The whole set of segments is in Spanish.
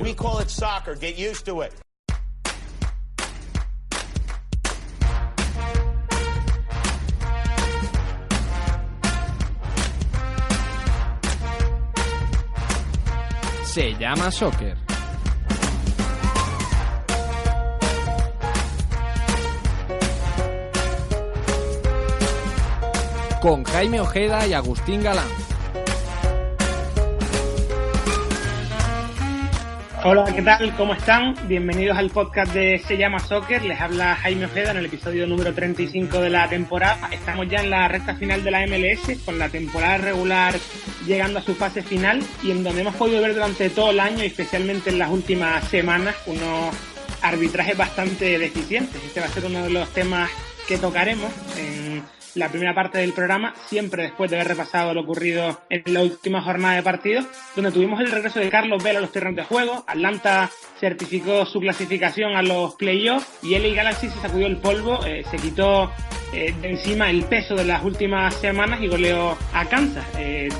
We call it soccer. Get used to it. Se llama soccer. Con Jaime Ojeda y Agustín Galán. Hola, ¿qué tal? ¿Cómo están? Bienvenidos al podcast de Se llama Soccer. Les habla Jaime Ojeda en el episodio número 35 de la temporada. Estamos ya en la recta final de la MLS, con la temporada regular llegando a su fase final y en donde hemos podido ver durante todo el año, y especialmente en las últimas semanas, unos arbitrajes bastante deficientes. Este va a ser uno de los temas que tocaremos en la primera parte del programa, siempre después de haber repasado lo ocurrido en la última jornada de partidos, donde tuvimos el regreso de Carlos Vela a los terrenos de juego. Atlanta certificó su clasificación a los playoffs y LA Galaxy se sacudió el polvo, se quitó de encima el peso de las últimas semanas y goleó a Kansas.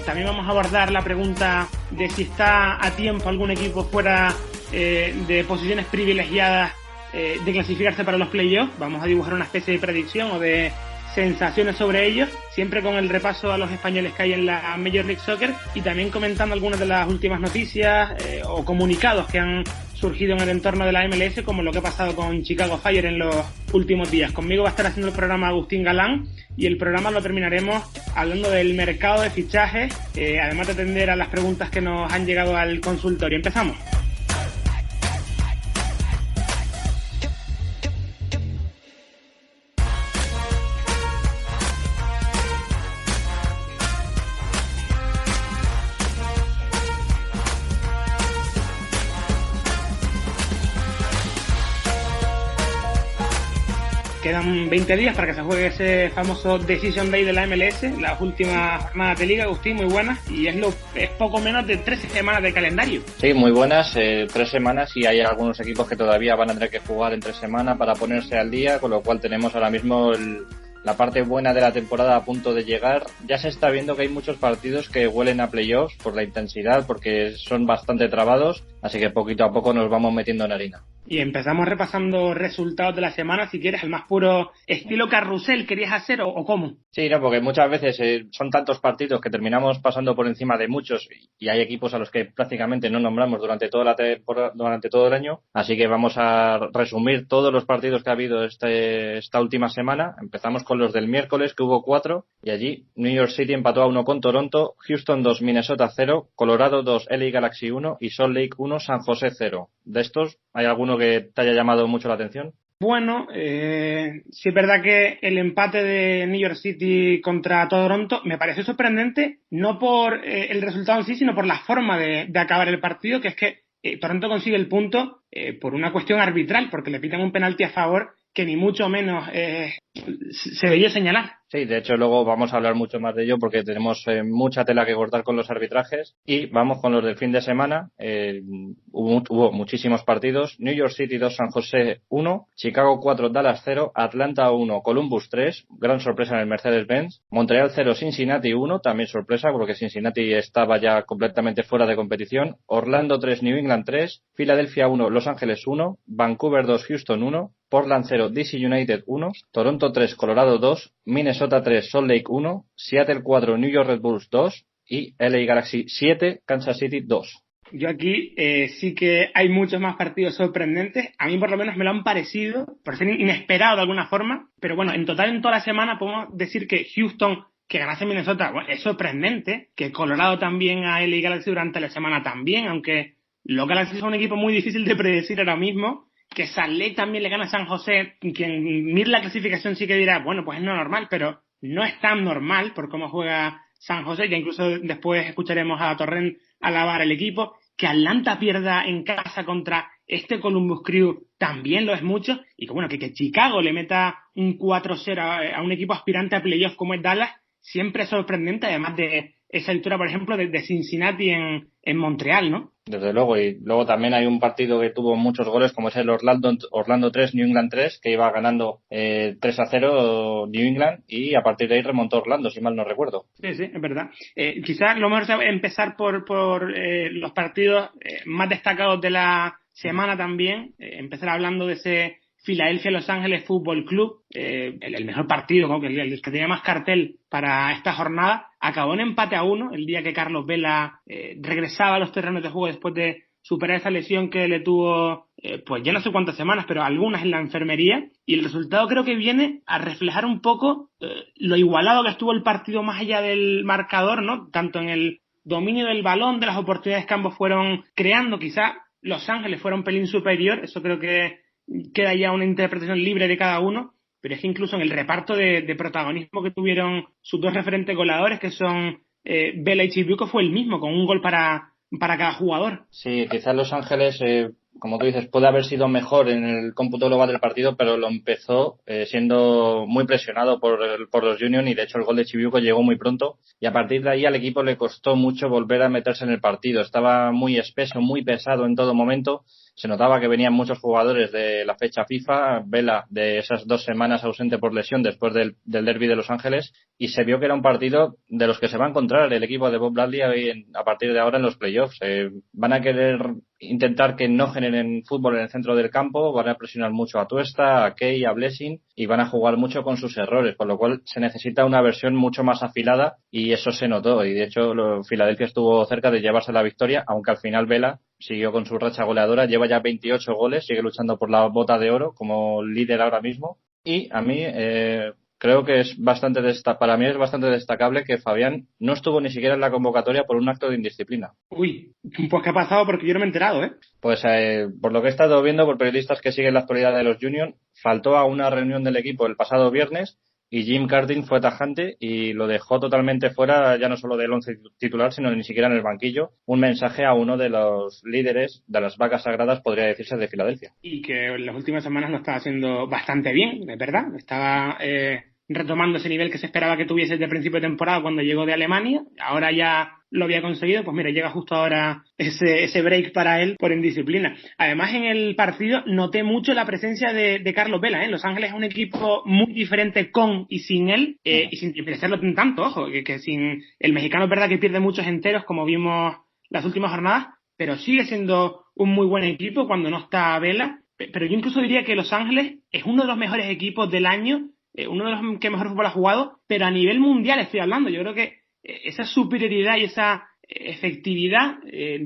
También vamos a abordar la pregunta de si está a tiempo algún equipo fuera de posiciones privilegiadas de clasificarse para los playoffs. Vamos a dibujar una especie de predicción o de sensaciones sobre ellos, siempre con el repaso a los españoles que hay en la Major League Soccer y también comentando algunas de las últimas noticias o comunicados que han surgido en el entorno de la MLS, como lo que ha pasado con Chicago Fire en los últimos días. Conmigo va a estar haciendo el programa Agustín Galán y el programa lo terminaremos hablando del mercado de fichajes, además de atender a las preguntas que nos han llegado al consultorio. Empezamos. Quedan 20 días para que se juegue ese famoso Decision Day de la MLS, las últimas jornadas de liga. Agustín, muy buenas, y es poco menos de 13 semanas de calendario. Sí, muy buenas, 3 semanas, y hay algunos equipos que todavía van a tener que jugar en 3 semanas para ponerse al día, con lo cual tenemos ahora mismo la parte buena de la temporada a punto de llegar. Ya se está viendo que hay muchos partidos que huelen a playoffs por la intensidad, porque son bastante trabados, así que poquito a poco nos vamos metiendo en harina. Y empezamos repasando resultados de la semana, si quieres, al más puro estilo carrusel. ¿Querías hacer o cómo? Sí, no, porque muchas veces son tantos partidos que terminamos pasando por encima de muchos y hay equipos a los que prácticamente no nombramos durante toda la temporada, durante todo el año. Así que vamos a resumir todos los partidos que ha habido esta última semana. Empezamos con los del miércoles, que hubo 4, y allí New York City empató a 1 con Toronto, Houston 2, Minnesota 0, Colorado 2, LA Galaxy 1 y Salt Lake 1, San José 0. De estos, ¿hay alguno que te haya llamado mucho la atención? Bueno, sí es verdad que el empate de New York City contra Toronto me pareció sorprendente, no por el resultado en sí, sino por la forma de acabar el partido, que es que Toronto consigue el punto por una cuestión arbitral, porque le pitan un penalti a favor que ni mucho menos se debió señalar. Sí, de hecho luego vamos a hablar mucho más de ello porque tenemos mucha tela que cortar con los arbitrajes. Y vamos con los del fin de semana. Hubo muchísimos partidos. New York City 2, San José 1, Chicago 4, Dallas 0, Atlanta 1, Columbus 3, gran sorpresa en el Mercedes-Benz, Montreal 0, Cincinnati 1, también sorpresa porque Cincinnati estaba ya completamente fuera de competición, Orlando 3, New England 3, Filadelfia 1, Los Ángeles 1, Vancouver 2, Houston 1, Portland 0, DC United 1, Toronto 3, Colorado 2, Minnesota 3, Salt Lake 1, Seattle 4, New York Red Bulls 2 y LA Galaxy 7, Kansas City 2. Yo aquí sí que hay muchos más partidos sorprendentes. A mí por lo menos me lo han parecido, por ser inesperado de alguna forma. Pero bueno, en total en toda la semana podemos decir que Houston, que ganase Minnesota, bueno, es sorprendente. Que Colorado también a LA Galaxy durante la semana también, aunque los Galaxy son un equipo muy difícil de predecir ahora mismo. Que Salt Lake también le gana a San José, quien mire la clasificación sí que dirá, bueno, pues es no normal, pero no es tan normal por cómo juega San José, que incluso después escucharemos a Torrent alabar el equipo. Que Atlanta pierda en casa contra este Columbus Crew también lo es mucho, y que bueno, que Chicago le meta un 4-0 a un equipo aspirante a playoff como es Dallas, siempre es sorprendente, además de esa victoria, por ejemplo, de Cincinnati en Montreal, ¿no? Desde luego, y luego también hay un partido que tuvo muchos goles, como es el Orlando 3, New England 3, que iba ganando 3-0 New England, y a partir de ahí remontó Orlando, si mal no recuerdo. Sí, es verdad. Quizás lo mejor es empezar por los partidos más destacados de la semana también, empezar hablando de ese Philadelphia-Los Ángeles Fútbol Club, el mejor partido, ¿no? el que tenía más cartel para esta jornada. Acabó en empate a 1 el día que Carlos Vela regresaba a los terrenos de juego después de superar esa lesión que le tuvo, pues ya no sé cuántas semanas, pero algunas en la enfermería, y el resultado creo que viene a reflejar un poco lo igualado que estuvo el partido más allá del marcador, ¿no? Tanto en el dominio del balón, de las oportunidades que ambos fueron creando. Quizá Los Ángeles fuera un pelín superior, eso creo que queda ya una interpretación libre de cada uno, pero es que incluso en el reparto de protagonismo que tuvieron sus dos referentes goleadores, que son Vela y Chibuco, fue el mismo, con un gol para cada jugador. Sí, quizás Los Ángeles, como tú dices, puede haber sido mejor en el cómputo global del partido, pero lo empezó siendo muy presionado por los Union, y de hecho el gol de Chibuco llegó muy pronto, y a partir de ahí al equipo le costó mucho volver a meterse en el partido. Estaba muy espeso, muy pesado en todo momento. Se notaba que venían muchos jugadores de la fecha FIFA, Vela de esas 2 semanas ausente por lesión después del derbi de Los Ángeles, y se vio que era un partido de los que se va a encontrar el equipo de Bob Bradley a partir de ahora en los playoffs. Van a querer intentar que no generen fútbol en el centro del campo, van a presionar mucho a Tuesta, a Key, a Blessing, y van a jugar mucho con sus errores, con lo cual se necesita una versión mucho más afilada, y eso se notó, y de hecho Filadelfia estuvo cerca de llevarse la victoria, aunque al final Vela siguió con su racha goleadora, lleva ya 28 goles, sigue luchando por la bota de oro como líder ahora mismo, y a mí creo que para mí es bastante destacable que Fabián no estuvo ni siquiera en la convocatoria por un acto de indisciplina. Uy, pues ¿qué ha pasado? Porque yo no me he enterado, ¿eh? Pues por lo que he estado viendo por periodistas que siguen la actualidad de los Union, faltó a una reunión del equipo el pasado viernes, y Jim Curtin fue tajante y lo dejó totalmente fuera, ya no solo del once titular, sino ni siquiera en el banquillo. Un mensaje a uno de los líderes de las vacas sagradas, podría decirse, de Filadelfia. Y que en las últimas semanas lo estaba haciendo bastante bien, es verdad. Estaba retomando ese nivel que se esperaba que tuviese desde el principio de temporada cuando llegó de Alemania. Ahora ya lo había conseguido, pues mira, llega justo ahora ese break para él por indisciplina. Además, en el partido noté mucho la presencia de Carlos Vela, ¿eh? Los Ángeles es un equipo muy diferente con y sin él, y sin merecerlo tanto, ojo, que sin el mexicano es verdad que pierde muchos enteros, como vimos las últimas jornadas, pero sigue siendo un muy buen equipo cuando no está Vela. Pero yo incluso diría que Los Ángeles es uno de los mejores equipos del año, uno de los que mejor fútbol ha jugado, pero a nivel mundial estoy hablando. Yo creo que esa superioridad y esa efectividad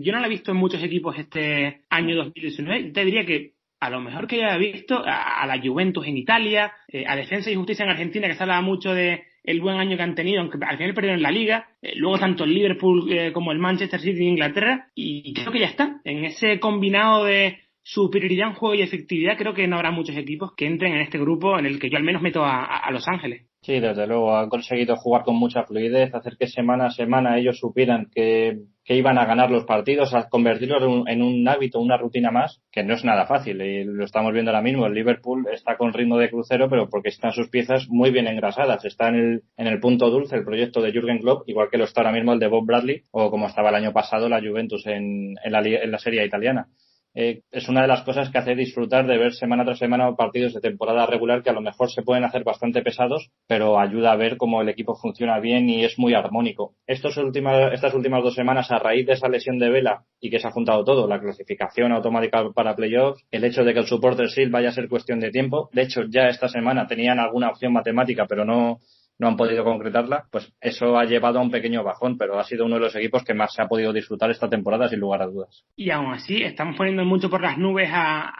yo no la he visto en muchos equipos este año 2019. Yo te diría que a lo mejor que ya he visto a la Juventus en Italia, a Defensa y Justicia en Argentina, que se hablaba mucho de el buen año que han tenido, aunque al final perdieron la Liga, luego tanto el Liverpool como el Manchester City en Inglaterra, y creo que ya está. En ese combinado de superioridad en juego y efectividad, creo que no habrá muchos equipos que entren en este grupo en el que yo al menos meto a Los Ángeles. Sí, desde luego, han conseguido jugar con mucha fluidez, hacer que semana a semana ellos supieran que iban a ganar los partidos, a convertirlos en un hábito, una rutina más, que no es nada fácil, y lo estamos viendo ahora mismo. El Liverpool está con ritmo de crucero, pero porque están sus piezas muy bien engrasadas, está en el punto dulce el proyecto de Jürgen Klopp, igual que lo está ahora mismo el de Bob Bradley, o como estaba el año pasado la Juventus en la Serie italiana. Es una de las cosas que hace disfrutar de ver semana tras semana partidos de temporada regular que a lo mejor se pueden hacer bastante pesados, pero ayuda a ver cómo el equipo funciona bien y es muy armónico. Estas últimas 2 semanas, a raíz de esa lesión de Vela y que se ha juntado todo, la clasificación automática para playoffs, el hecho de que el Supporter Shield vaya a ser cuestión de tiempo, de hecho ya esta semana tenían alguna opción matemática pero no han podido concretarla, pues eso ha llevado a un pequeño bajón, pero ha sido uno de los equipos que más se ha podido disfrutar esta temporada, sin lugar a dudas. Y aún así, estamos poniendo mucho por las nubes a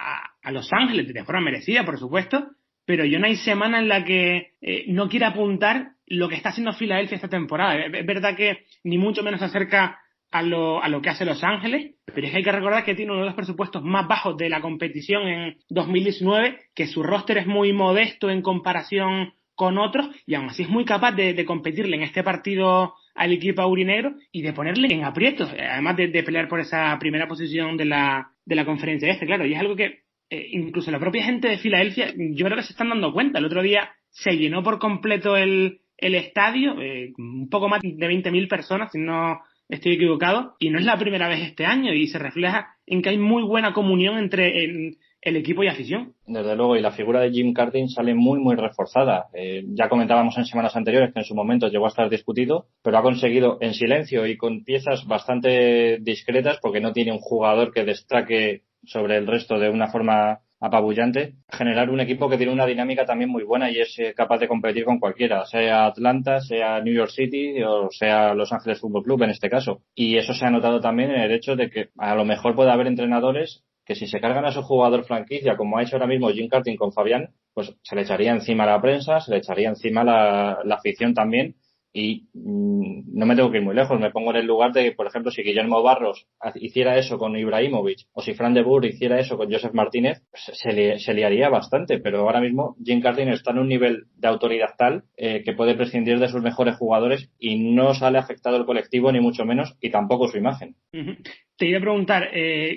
Los Ángeles, de forma merecida, por supuesto, pero yo no hay semana en la que no quiera apuntar lo que está haciendo Filadelfia esta temporada. Es verdad que ni mucho menos se acerca a lo que hace Los Ángeles, pero es que hay que recordar que tiene uno de los presupuestos más bajos de la competición en 2019, que su roster es muy modesto en comparación con otros, y aún así es muy capaz de competirle en este partido al equipo aurinegro y de ponerle en aprietos, además de pelear por esa primera posición de la conferencia claro, y es algo que incluso la propia gente de Filadelfia, yo creo que se están dando cuenta. El otro día se llenó por completo el el estadio, un poco más de 20.000 personas, si no estoy equivocado, y no es la primera vez este año, y se refleja en que hay muy buena comunión entre el equipo y afición. Desde luego, y la figura de Jim Curtin sale muy, muy reforzada. Ya comentábamos en semanas anteriores que en su momento llegó a estar discutido, pero ha conseguido en silencio y con piezas bastante discretas, porque no tiene un jugador que destaque sobre el resto de una forma apabullante, generar un equipo que tiene una dinámica también muy buena y es capaz de competir con cualquiera, sea Atlanta, sea New York City o sea Los Ángeles Fútbol Club en este caso. Y eso se ha notado también en el hecho de que a lo mejor puede haber entrenadores que si se cargan a su jugador franquicia, como ha hecho ahora mismo Jim Curtin con Fabián, pues se le echaría encima la prensa, se le echaría encima la afición también. Y no me tengo que ir muy lejos, me pongo en el lugar de, por ejemplo, si Guillermo Barros hiciera eso con Ibrahimovic o si Fran de Boer hiciera eso con Joseph Martínez, pues se liaría bastante. Pero ahora mismo Jim Curtin está en un nivel de autoridad tal que puede prescindir de sus mejores jugadores y no sale afectado el colectivo, ni mucho menos, y tampoco su imagen. Uh-huh. Te iba a preguntar,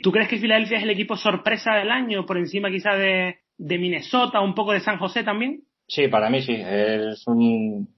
¿tú crees que Filadelfia es el equipo sorpresa del año, por encima quizá de Minnesota, un poco de San José también? Sí, para mí sí.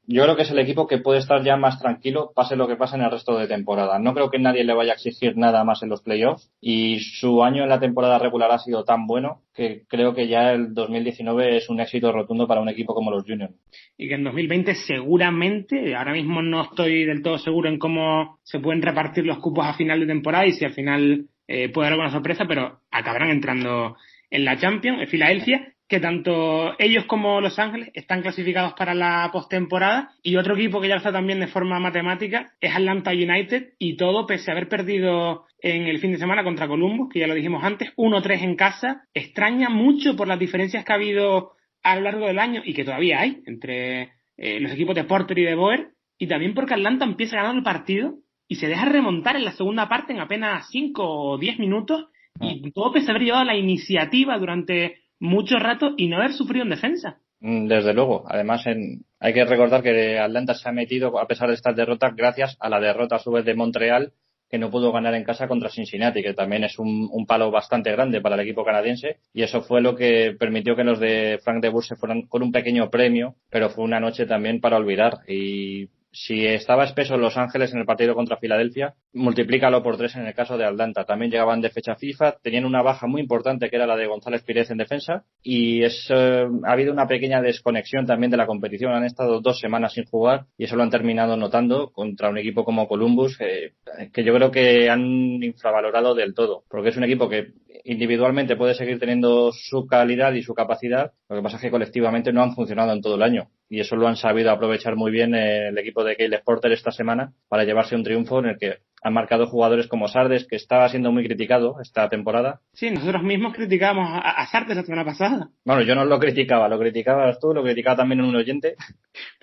Yo creo que es el equipo que puede estar ya más tranquilo, pase lo que pase en el resto de temporada. No creo que nadie le vaya a exigir nada más en los playoffs y su año en la temporada regular ha sido tan bueno que creo que ya el 2019 es un éxito rotundo para un equipo como los Juniors. Y que en 2020 seguramente, ahora mismo no estoy del todo seguro en cómo se pueden repartir los cupos a final de temporada y si al final puede haber alguna sorpresa, pero acabarán entrando en la Champions, en Filadelfia, que tanto ellos como Los Ángeles están clasificados para la postemporada, y otro equipo que ya lo está también de forma matemática es Atlanta United, y todo pese a haber perdido en el fin de semana contra Columbus, que ya lo dijimos antes, 1-3 en casa. Extraña mucho por las diferencias que ha habido a lo largo del año y que todavía hay entre los equipos de Porter y de Boer, y también porque Atlanta empieza ganando el partido y se deja remontar en la segunda parte en apenas 5 o 10 minutos, y todo pese a haber llevado la iniciativa durante mucho rato y no haber sufrido en defensa. Desde luego. Además, hay que recordar que Atlanta se ha metido, a pesar de estas derrotas, gracias a la derrota a su vez de Montreal, que no pudo ganar en casa contra Cincinnati, que también es un palo bastante grande para el equipo canadiense, y eso fue lo que permitió que los de Frank de Boer se fueran con un pequeño premio, pero fue una noche también para olvidar. Y si estaba espeso en Los Ángeles en el partido contra Filadelfia, multiplícalo por 3 en el caso de Atlanta. También llegaban de fecha FIFA, tenían una baja muy importante que era la de González Pírez en defensa, y ha habido una pequeña desconexión también de la competición. Han estado 2 semanas sin jugar y eso lo han terminado notando contra un equipo como Columbus, que yo creo que han infravalorado del todo, porque es un equipo que individualmente puede seguir teniendo su calidad y su capacidad, lo que pasa es que colectivamente no han funcionado en todo el año, y eso lo han sabido aprovechar muy bien el equipo de Caleb Porter esta semana para llevarse un triunfo en el que han marcado jugadores como Sardes, que estaba siendo muy criticado esta temporada. Sí, nosotros mismos criticábamos a Sardes la semana pasada. Bueno, yo no lo criticabas tú, lo criticaba también un oyente.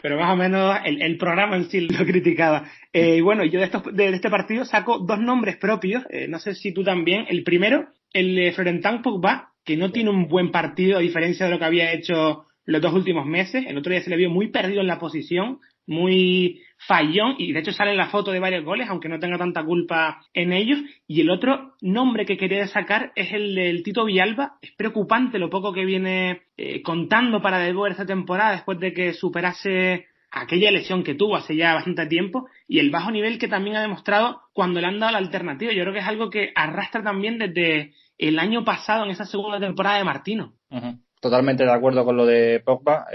Pero más o menos el programa en sí lo criticaba. Y bueno, yo de este partido saco 2 nombres propios, no sé si tú también. El primero, el de Florentin Pogba, que no tiene un buen partido a diferencia de lo que había hecho los 2 últimos meses. El otro día se le vio muy perdido en la posición, muy fallón, y de hecho sale en la foto de varios goles, aunque no tenga tanta culpa en ellos. Y el otro nombre que quería destacar es el del Tito Villalba. Es preocupante lo poco que viene contando para De Boer esta temporada, después de que superase aquella lesión que tuvo hace ya bastante tiempo, y el bajo nivel que también ha demostrado cuando le han dado la alternativa. Yo creo que es algo que arrastra también desde el año pasado en esa segunda temporada de Martino. Uh-huh. Totalmente de acuerdo con lo de Pogba.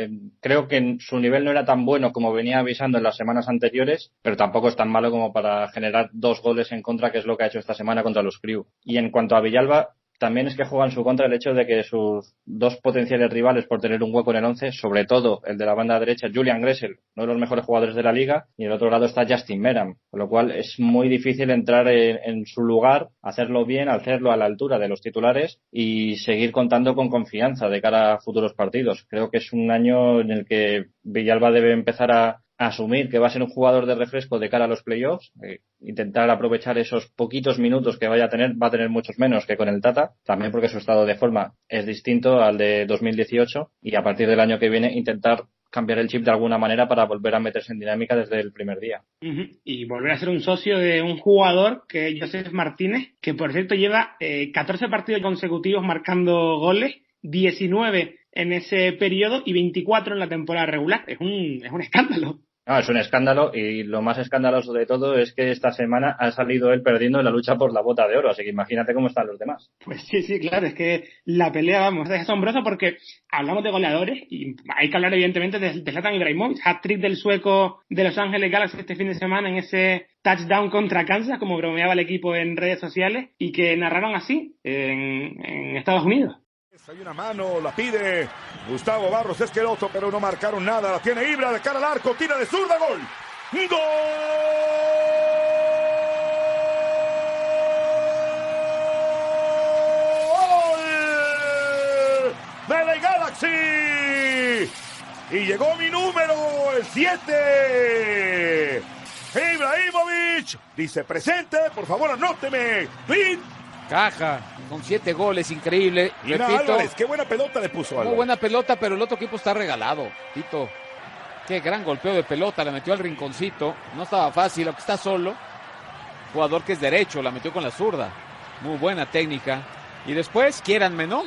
Creo que su nivel no era tan bueno como venía avisando en las semanas anteriores, pero tampoco es tan malo como para generar 2 goles en contra, que es lo que ha hecho esta semana contra los Crew. Y en cuanto a Villalba, también es que juega en su contra el hecho de que sus 2 potenciales rivales por tener un hueco en el 11, sobre todo el de la banda derecha, Julian Gressel, uno de los mejores jugadores de la liga, y en el otro lado está Justin Meram, con lo cual es muy difícil entrar en su lugar, hacerlo bien, hacerlo a la altura de los titulares y seguir contando con confianza de cara a futuros partidos. Creo que es un año en el que Villalba debe empezar a asumir que va a ser un jugador de refresco de cara a los playoffs, intentar aprovechar esos poquitos minutos que vaya a tener, va a tener muchos menos que con el Tata, también porque su estado de forma es distinto al de 2018, y a partir del año que viene intentar cambiar el chip de alguna manera para volver a meterse en dinámica desde el primer día. Uh-huh. Y volver a ser un socio de un jugador que es Joseph Martínez, que por cierto lleva 14 partidos consecutivos marcando goles, 19 en ese periodo y 24 en la temporada regular. Es un escándalo. No, es un escándalo, y lo más escandaloso de todo es que esta semana ha salido él perdiendo en la lucha por la bota de oro, así que imagínate cómo están los demás. Pues sí, claro, es que la pelea, vamos, es asombrosa porque hablamos de goleadores y hay que hablar evidentemente de Zlatan Ibrahimovic, hat-trick del sueco de Los Ángeles Galaxy este fin de semana en ese touchdown contra Kansas, como bromeaba el equipo en redes sociales, y que narraron así en Estados Unidos. Hay una mano, la pide Gustavo Barros Esqueloto, pero no marcaron nada. La tiene Ibra de cara al arco, tira de zurda, gol. ¡Gol! ¡De la Galaxy! Y llegó mi número, el 7. Ibrahimovic dice presente, por favor anóteme. ¡Clin! Caja, con 7 goles, increíble. Mira, Repito, Álvarez, qué buena pelota le puso Álvarez. muy buena pelota, pero el otro equipo está regalado, Tito. Qué gran golpeo de pelota, la metió al rinconcito. No estaba fácil, aunque está solo. Jugador que es derecho, la metió con la zurda. Muy buena técnica. Y después, quiéranme, ¿no?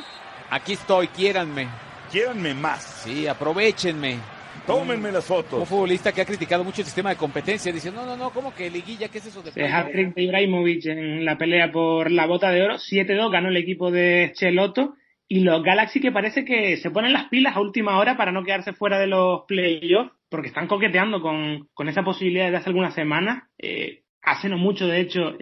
Aquí estoy, quiéranme. Quiéranme más. Sí, aprovéchenme. Tómenme las Un fotos. futbolista que ha criticado mucho el sistema de competencia. Dice, no, ¿cómo que liguilla? ¿Qué es eso de Es hat-trick de Ibrahimovic en la pelea por la bota de oro. 7-2 ganó el equipo de Cheloto. Y los Galaxy que parece que se ponen las pilas a última hora para no quedarse fuera de los playoffs, porque están coqueteando con esa posibilidad de hace algunas semanas. Hace no mucho, de hecho,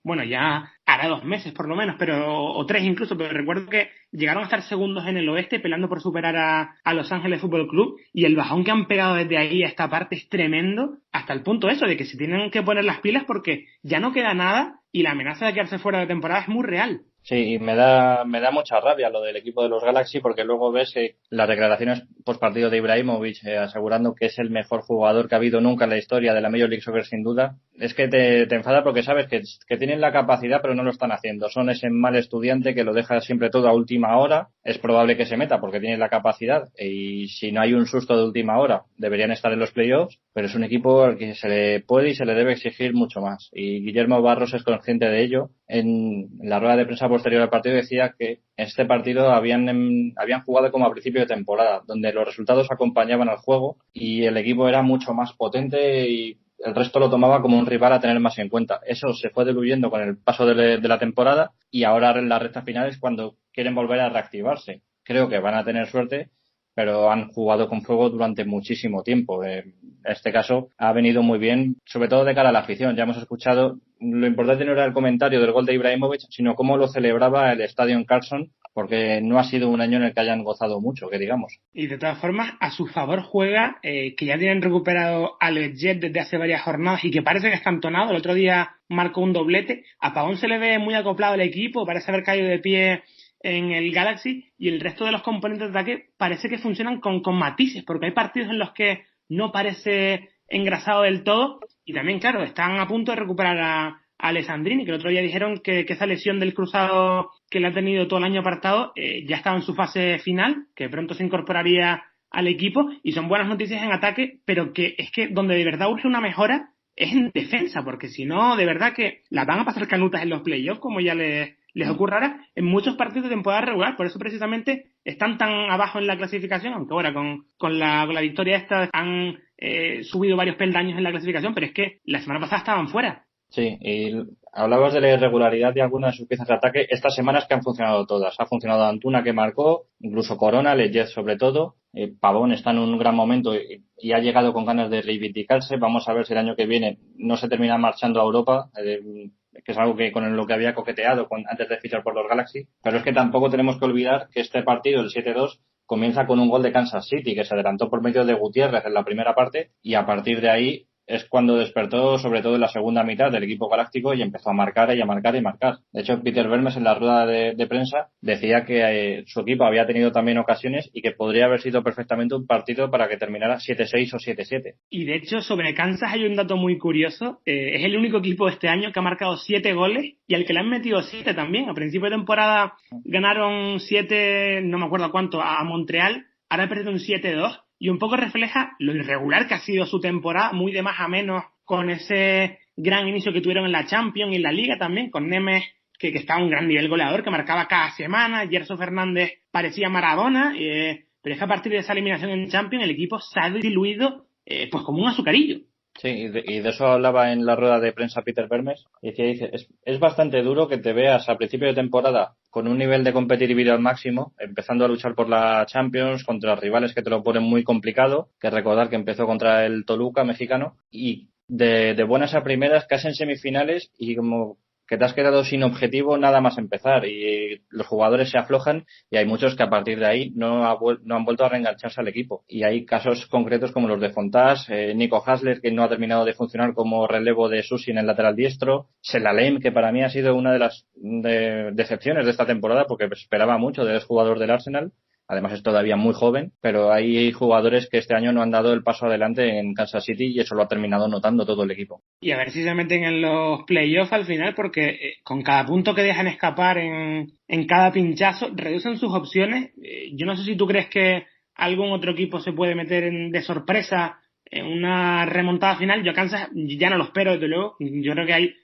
bueno, ya hará 2 meses por lo menos, o 3 incluso, pero recuerdo que llegaron a estar segundos en el oeste peleando por superar a Los Ángeles Fútbol Club, y el bajón que han pegado desde ahí a esta parte es tremendo, hasta el punto eso de que se tienen que poner las pilas porque ya no queda nada y la amenaza de quedarse fuera de temporada es muy real. Sí, y me da mucha rabia lo del equipo de los Galaxy, porque luego ves las declaraciones post partido de Ibrahimovic asegurando que es el mejor jugador que ha habido nunca en la historia de la Major League Soccer, sin duda. Es que te enfada porque sabes que tienen la capacidad pero no lo están haciendo. Son ese mal estudiante que lo deja siempre todo a última hora. Es probable que se meta porque tiene la capacidad, y si no hay un susto de última hora deberían estar en los playoffs, pero es un equipo al que se le puede y se le debe exigir mucho más. Y Guillermo Barros es consciente de ello. En la rueda de prensa posterior al partido decía que este partido habían jugado como a principio de temporada, donde los resultados acompañaban al juego y el equipo era mucho más potente y el resto lo tomaba como un rival a tener más en cuenta. Eso se fue diluyendo con el paso de la temporada, y ahora en la recta final es cuando quieren volver a reactivarse. Creo que van a tener suerte, pero han jugado con fuego durante muchísimo tiempo. En este caso ha venido muy bien, sobre todo de cara a la afición. Ya hemos escuchado, lo importante no era el comentario del gol de Ibrahimovic, sino cómo lo celebraba el estadio en Carson, porque no ha sido un año en el que hayan gozado mucho, que digamos. Y de todas formas, a su favor juega que ya tienen recuperado a Jet desde hace varias jornadas y que parece que está entonado. El otro día marcó un doblete. A Pavón se le ve muy acoplado al equipo, parece haber caído de pie en el Galaxy, y el resto de los componentes de ataque parece que funcionan con matices, porque hay partidos en los que no parece engrasado del todo, y también, claro, están a punto de recuperar a Alessandrini, que el otro día dijeron que esa lesión del cruzado que le ha tenido todo el año apartado ya estaba en su fase final, que pronto se incorporaría al equipo, y son buenas noticias en ataque, pero que es que donde de verdad urge una mejora es en defensa, porque si no, de verdad que las van a pasar canutas en los playoffs, como ya les ocurrirá en muchos partidos de temporada regular. Por eso precisamente están tan abajo en la clasificación, aunque ahora con la victoria esta han subido varios peldaños en la clasificación, pero es que la semana pasada estaban fuera. Sí, y hablabas de la irregularidad de algunas de sus piezas de ataque. Estas semanas que han funcionado todas. Ha funcionado Antuna, que marcó, incluso Corona, Lejet sobre todo. Pavón está en un gran momento y ha llegado con ganas de reivindicarse. Vamos a ver si el año que viene no se termina marchando a Europa, que es algo que con lo que había coqueteado antes de fichar por los Galaxy. Pero es que tampoco tenemos que olvidar que este partido, el 7-2, comienza con un gol de Kansas City, que se adelantó por medio de Gutiérrez en la primera parte, y a partir de ahí es cuando despertó, sobre todo en la segunda mitad, del equipo galáctico, y empezó a marcar y a marcar y marcar. De hecho, Peter Vermes en la rueda de prensa decía que su equipo había tenido también ocasiones y que podría haber sido perfectamente un partido para que terminara 7-6 o 7-7. Y de hecho, sobre Kansas hay un dato muy curioso. Es el único equipo de este año que ha marcado 7 goles y al que le han metido 7 también. A principio de temporada ganaron 7, no me acuerdo cuánto, a Montreal. Ahora perdieron 7-2. Y un poco refleja lo irregular que ha sido su temporada, muy de más a menos, con ese gran inicio que tuvieron en la Champions y en la Liga también, con Nemes, que está a un gran nivel goleador, que marcaba cada semana. Gerson Fernández parecía Maradona, pero es que a partir de esa eliminación en Champions el equipo se ha diluido pues como un azucarillo. Sí, y de eso hablaba en la rueda de prensa Peter Vermes. Dice, es bastante duro que te veas a principio de temporada con un nivel de competitividad máximo, empezando a luchar por la Champions contra rivales que te lo ponen muy complicado, que recordar que empezó contra el Toluca mexicano, y de buenas a primeras, casi en semifinales, y como que te has quedado sin objetivo nada más empezar, y los jugadores se aflojan, y hay muchos que a partir de ahí no han vuelto a reengancharse al equipo. Y hay casos concretos como los de Fontás, Nico Hasler, que no ha terminado de funcionar como relevo de Susi en el lateral diestro, Selalem, que para mí ha sido una de las decepciones de esta temporada, porque esperaba mucho del jugador del Arsenal. Además es todavía muy joven, pero hay jugadores que este año no han dado el paso adelante en Kansas City y eso lo ha terminado notando todo el equipo. Y a ver si se meten en los playoffs al final, porque con cada punto que dejan escapar en cada pinchazo, reducen sus opciones. Yo no sé si tú crees que algún otro equipo se puede meter de sorpresa en una remontada final. Yo a Kansas ya no lo espero, desde luego. Yo creo que hay,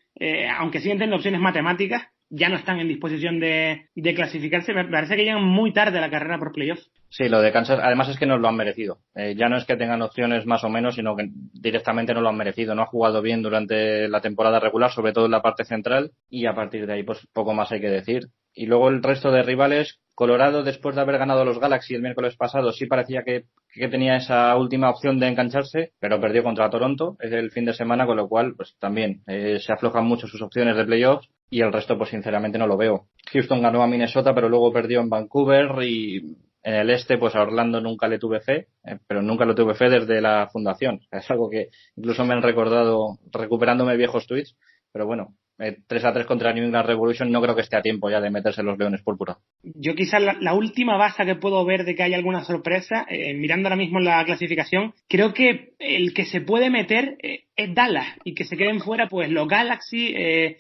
aunque siguen teniendo opciones matemáticas, ya no están en disposición de clasificarse. Me parece que llegan muy tarde a la carrera por playoffs. Sí, lo de Kansas, además es que nos lo han merecido. Ya no es que tengan opciones más o menos, sino que directamente no lo han merecido. No ha jugado bien durante la temporada regular, sobre todo en la parte central, y a partir de ahí pues poco más hay que decir. Y luego el resto de rivales, Colorado, después de haber ganado a los Galaxy el miércoles pasado, sí parecía que tenía esa última opción de engancharse, pero perdió contra Toronto el fin de semana, con lo cual pues también se aflojan mucho sus opciones de playoffs, y el resto pues sinceramente no lo veo. Houston ganó a Minnesota, pero luego perdió en Vancouver, y en el este pues a Orlando nunca le tuve fe, pero nunca lo tuve fe desde la fundación. Es algo que incluso me han recordado recuperándome viejos tweets, pero bueno, 3-3 contra New England Revolution no creo que esté a tiempo ya de meterse en los Leones Púrpura. Yo quizás la última baza que puedo ver de que hay alguna sorpresa, mirando ahora mismo la clasificación, creo que el que se puede meter es Dallas, y que se queden fuera pues los Galaxy,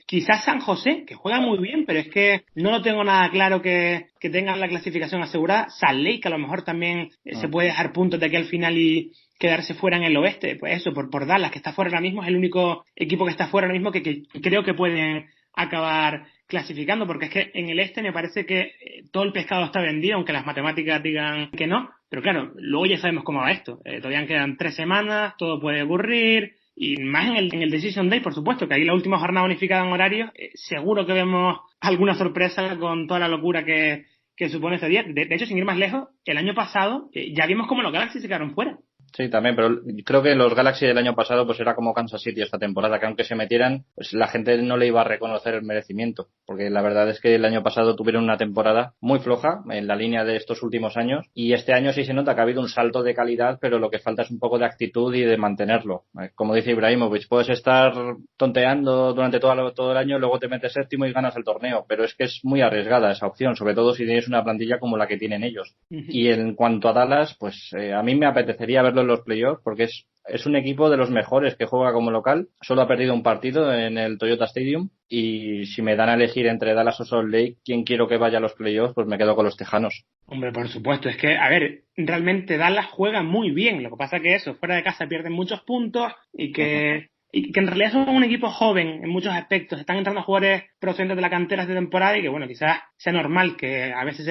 quizás San José, que juega muy bien, pero es que no lo tengo nada claro que tengan la clasificación asegurada. Salt Lake, que a lo mejor también se puede dejar puntos de aquí al final y quedarse fuera en el oeste. Pues eso, por Dallas, que está fuera ahora mismo, es el único equipo que está fuera ahora mismo que creo que pueden acabar clasificando, porque es que en el este me parece que todo el pescado está vendido, aunque las matemáticas digan que no, pero claro, luego ya sabemos cómo va esto. Todavía quedan 3 semanas, todo puede ocurrir, y más en el Decision Day, por supuesto, que ahí la última jornada unificada en horarios, seguro que vemos alguna sorpresa con toda la locura que supone este día. De hecho, sin ir más lejos, el año pasado ya vimos cómo los Galaxy se quedaron fuera. Sí, también, pero creo que los Galaxy del año pasado pues era como Kansas City esta temporada, que aunque se metieran, pues la gente no le iba a reconocer el merecimiento, porque la verdad es que el año pasado tuvieron una temporada muy floja en la línea de estos últimos años, y este año sí se nota que ha habido un salto de calidad, pero lo que falta es un poco de actitud y de mantenerlo. Como dice Ibrahimovic, puedes estar tonteando durante todo el año, luego te metes séptimo y ganas el torneo, pero es que es muy arriesgada esa opción, sobre todo si tienes una plantilla como la que tienen ellos. Y en cuanto a Dallas, pues a mí me apetecería verlo en los playoffs, porque es un equipo de los mejores que juega como local. Solo ha perdido un partido en el Toyota Stadium, y si me dan a elegir entre Dallas o Salt Lake quién quiero que vaya a los playoffs, pues me quedo con los Tejanos. Hombre, por supuesto, es que, a ver, realmente Dallas juega muy bien, lo que pasa que eso, fuera de casa pierden muchos puntos, y que en realidad son un equipo joven en muchos aspectos. Están entrando jugadores procedentes de la cantera esta temporada, y que bueno, quizás sea normal que a veces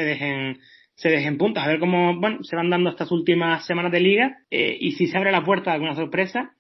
se dejen puntos, a ver cómo se van dando estas últimas semanas de liga, y si se abre la puerta a alguna sorpresa.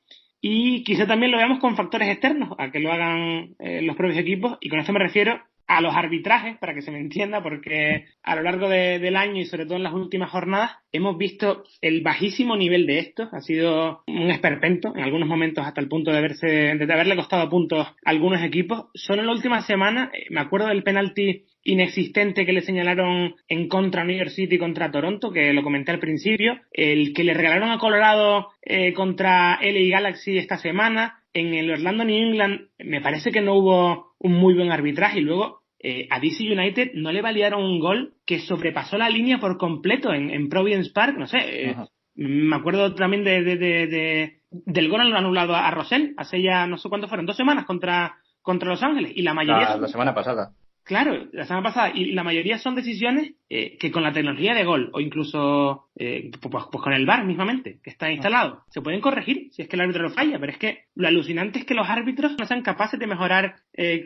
Y quizá también lo veamos con factores externos, a que lo hagan los propios equipos, y con esto me refiero a los arbitrajes, para que se me entienda, porque a lo largo del año y sobre todo en las últimas jornadas hemos visto el bajísimo nivel de estos. Ha sido un esperpento, en algunos momentos hasta el punto de haberle costado puntos a algunos equipos. Solo en la última semana me acuerdo del penalti inexistente que le señalaron en contra New York City contra Toronto, que lo comenté al principio, el que le regalaron a Colorado contra LA Galaxy esta semana. En el Orlando New England me parece que no hubo un muy buen arbitraje, y luego a DC United no le validaron un gol que sobrepasó la línea por completo en Providence Park. No sé, me acuerdo también del gol anulado a Rosell hace ya no sé cuánto fueron, 2 semanas contra Los Ángeles, y la mayoría la semana pasada. Claro, la semana pasada, y la mayoría son decisiones que con la tecnología de gol, o incluso pues con el VAR mismamente, que está instalado, se pueden corregir si es que el árbitro lo falla, pero es que lo alucinante es que los árbitros no sean capaces de mejorar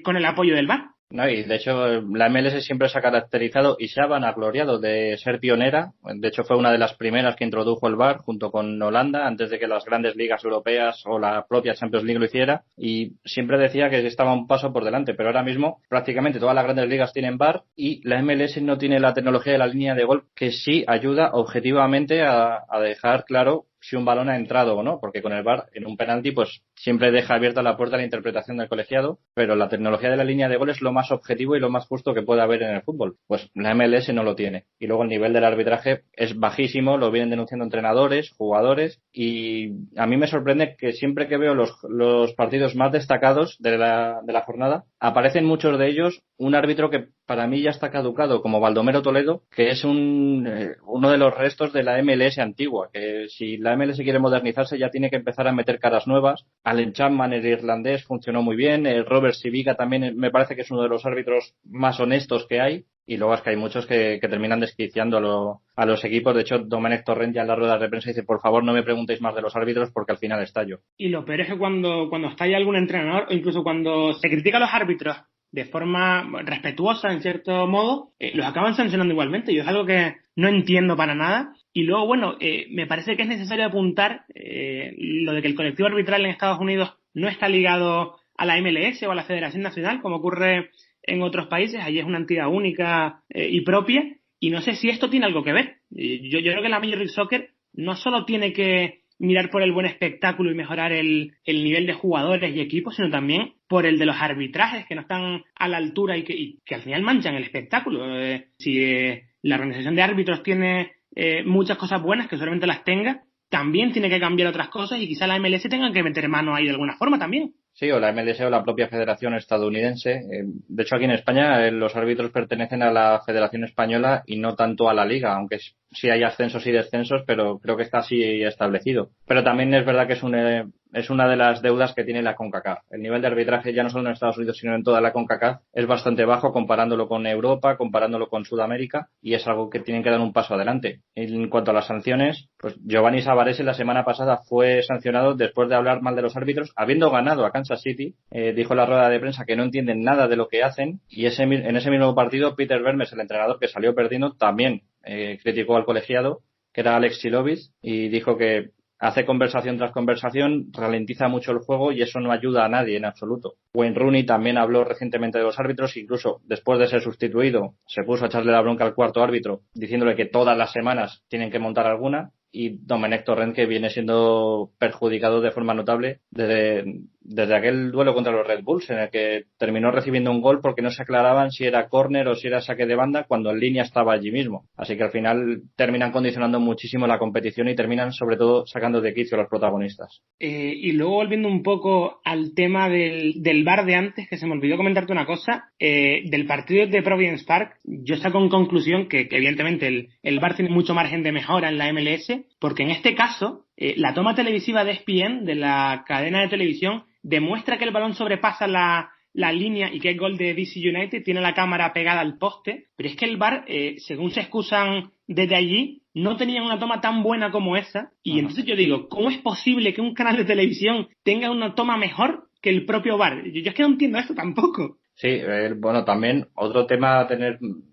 con el apoyo del VAR. No, y de hecho la MLS siempre se ha caracterizado y se ha vanagloriado de ser pionera. De hecho fue una de las primeras que introdujo el VAR junto con Holanda antes de que las grandes ligas europeas o la propia Champions League lo hiciera, y siempre decía que estaba un paso por delante, pero ahora mismo prácticamente todas las grandes ligas tienen VAR y la MLS no tiene la tecnología de la línea de gol que sí ayuda objetivamente a dejar claro si un balón ha entrado o no, porque con el VAR en un penalti pues siempre deja abierta la puerta a la interpretación del colegiado, pero la tecnología de la línea de gol es lo más objetivo y lo más justo que puede haber en el fútbol. Pues la MLS no lo tiene. Y luego el nivel del arbitraje es bajísimo, lo vienen denunciando entrenadores, jugadores, y a mí me sorprende que siempre que veo los partidos más destacados de la jornada, aparecen muchos de ellos un árbitro que para mí ya está caducado, como Baldomero Toledo, que es uno de los restos de la MLS antigua, que si la MLS quiere modernizarse ya tiene que empezar a meter caras nuevas. Alan Chapman, el irlandés, funcionó muy bien. Robert Sivica también me parece que es uno de los árbitros más honestos que hay. Y luego es que hay muchos que terminan desquiciando a los equipos. De hecho, Domenech Torrent ya en la rueda de prensa dice: por favor, no me preguntéis más de los árbitros porque al final estallo. Y lo peor es que cuando estalla algún entrenador, o incluso cuando se critica a los árbitros de forma respetuosa, en cierto modo, los acaban sancionando igualmente. Y es algo que no entiendo para nada. Y luego, bueno, me parece que es necesario apuntar lo de que el colectivo arbitral en Estados Unidos no está ligado a la MLS o a la Federación Nacional, como ocurre en otros países. Allí es una entidad única y propia. Y no sé si esto tiene algo que ver. Yo creo que la Major League Soccer no solo tiene que mirar por el buen espectáculo y mejorar el nivel de jugadores y equipos, sino también por el de los arbitrajes que no están a la altura y que al final manchan el espectáculo. Si la organización de árbitros tiene muchas cosas buenas, que solamente las tenga, también tiene que cambiar otras cosas y quizá la MLS tenga que meter mano ahí de alguna forma también. Sí, o la MLS o la propia Federación Estadounidense. De hecho, aquí en España los árbitros pertenecen a la Federación Española y no tanto a la Liga, aunque sí hay ascensos y descensos, pero creo que está así establecido. Pero también es verdad que es una de las deudas que tiene la CONCACAF. El nivel de arbitraje, ya no solo en Estados Unidos, sino en toda la CONCACAF, es bastante bajo comparándolo con Europa, comparándolo con Sudamérica, y es algo que tienen que dar un paso adelante. En cuanto a las sanciones, pues Giovanni Savarese la semana pasada fue sancionado después de hablar mal de los árbitros, habiendo ganado a Kansas City. Dijo en la rueda de prensa que no entienden nada de lo que hacen, y en ese mismo partido Peter Vermes, el entrenador que salió perdiendo, también criticó al colegiado, que era Alex Silovic, y dijo que hace conversación tras conversación, ralentiza mucho el juego y eso no ayuda a nadie en absoluto. Wayne Rooney también habló recientemente de los árbitros, incluso después de ser sustituido se puso a echarle la bronca al cuarto árbitro diciéndole que todas las semanas tienen que montar alguna, y Domenech Torrent, que viene siendo perjudicado de forma notable desde aquel duelo contra los Red Bulls, en el que terminó recibiendo un gol porque no se aclaraban si era córner o si era saque de banda cuando en línea estaba allí mismo. Así que al final terminan condicionando muchísimo la competición y terminan sobre todo sacando de quicio a los protagonistas. Y luego volviendo un poco al tema del VAR de antes, que se me olvidó comentarte una cosa, del partido de Providence Park, yo saco en conclusión que evidentemente el VAR tiene mucho margen de mejora en la MLS, porque en este caso la toma televisiva de ESPN, de la cadena de televisión, demuestra que el balón sobrepasa la línea y que el gol de DC United tiene la cámara pegada al poste, pero es que el VAR, según se excusan desde allí, no tenían una toma tan buena como esa, y entonces yo digo, ¿cómo es posible que un canal de televisión tenga una toma mejor que el propio VAR? Yo es que no entiendo esto tampoco. Sí, bueno, también otro tema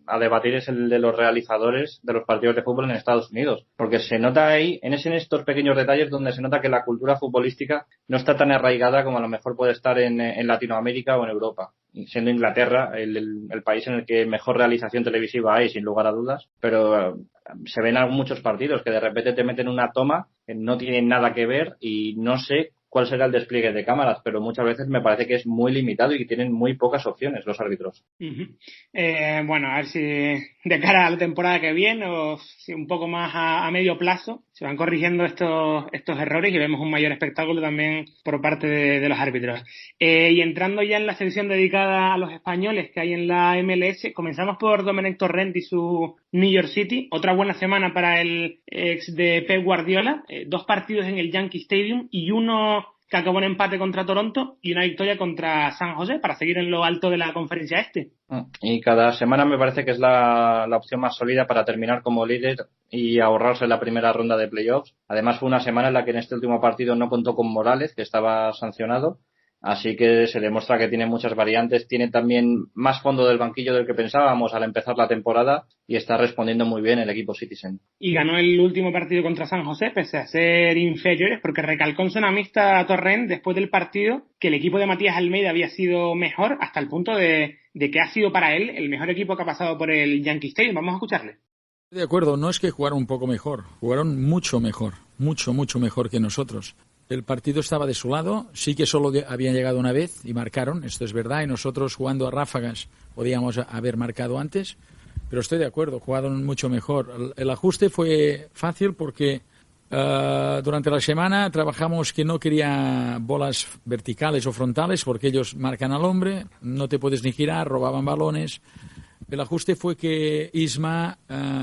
a debatir es el de los realizadores de los partidos de fútbol en Estados Unidos, porque se nota ahí, en estos pequeños detalles donde se nota que la cultura futbolística no está tan arraigada como a lo mejor puede estar en Latinoamérica o en Europa, siendo Inglaterra el país en el que mejor realización televisiva hay, sin lugar a dudas, pero se ven muchos partidos que de repente te meten una toma que no tienen nada que ver y no sé cuál será el despliegue de cámaras, pero muchas veces me parece que es muy limitado y que tienen muy pocas opciones los árbitros. Bueno, a ver si de cara a la temporada que viene o si un poco más a medio plazo se van corrigiendo estos errores y vemos un mayor espectáculo también por parte de los árbitros. Y entrando ya en la sección dedicada a los españoles que hay en la MLS, comenzamos por Domenech Torrent y su New York City. Otra buena semana para el ex de Pep Guardiola. 2 partidos en el Yankee Stadium y uno que acabó en empate contra Toronto y una victoria contra San José para seguir en lo alto de la conferencia este. Y cada semana me parece que es la opción más sólida para terminar como líder y ahorrarse la primera ronda de playoffs. Además fue una semana en la que en este último partido no contó con Morales, que estaba sancionado, Así que se demuestra que tiene muchas variantes, tiene también más fondo del banquillo del que pensábamos al empezar la temporada y está respondiendo muy bien el equipo Citizen. Y ganó el último partido contra San José, pese a ser inferiores, porque recalcó en zona mixta a Torrent después del partido que el equipo de Matías Almeida había sido mejor hasta el punto de que ha sido para él el mejor equipo que ha pasado por el Yankee Stadium. Vamos a escucharle. De acuerdo, no es que jugaron un poco mejor, jugaron mucho mejor, mucho mejor que nosotros. El partido estaba de su lado, sí que solo habían llegado una vez y marcaron, esto es verdad, y nosotros jugando a ráfagas podíamos haber marcado antes, pero estoy de acuerdo, jugaron mucho mejor. El ajuste fue fácil porque durante la semana trabajamos que no quería bolas verticales o frontales porque ellos marcan al hombre, no te puedes ni girar, robaban balones. El ajuste fue que Isma,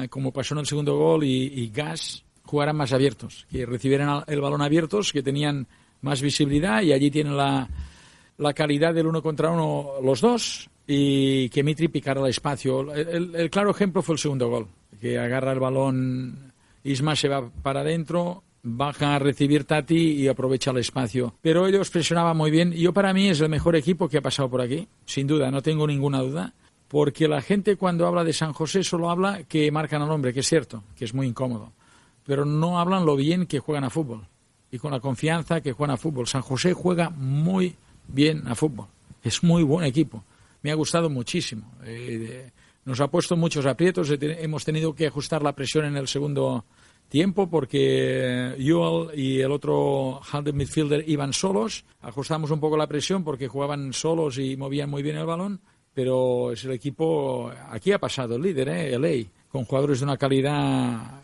como pasó en el segundo gol, y Gas jugaran más abiertos, que recibieran el balón abiertos, que tenían más visibilidad y allí tienen la calidad del 1 contra 1 los dos y que Mitri picara el espacio. El claro ejemplo fue el segundo gol, que agarra el balón, Isma se va para adentro, baja a recibir Tati y aprovecha el espacio. Pero ellos presionaban muy bien. Yo para mí es el mejor equipo que ha pasado por aquí, sin duda, no tengo ninguna duda. Porque la gente cuando habla de San José solo habla que marcan al hombre, que es cierto, que es muy incómodo. Pero no hablan lo bien que juegan a fútbol y con la confianza que juegan a fútbol. San José juega muy bien a fútbol. Es muy buen equipo. Me ha gustado muchísimo. Nos ha puesto muchos aprietos. Hemos tenido que ajustar la presión en el segundo tiempo porque Joel y el otro holding midfielder iban solos. Ajustamos un poco la presión porque jugaban solos y movían muy bien el balón. Pero es el equipo, aquí ha pasado el líder, LA, con jugadores de una calidad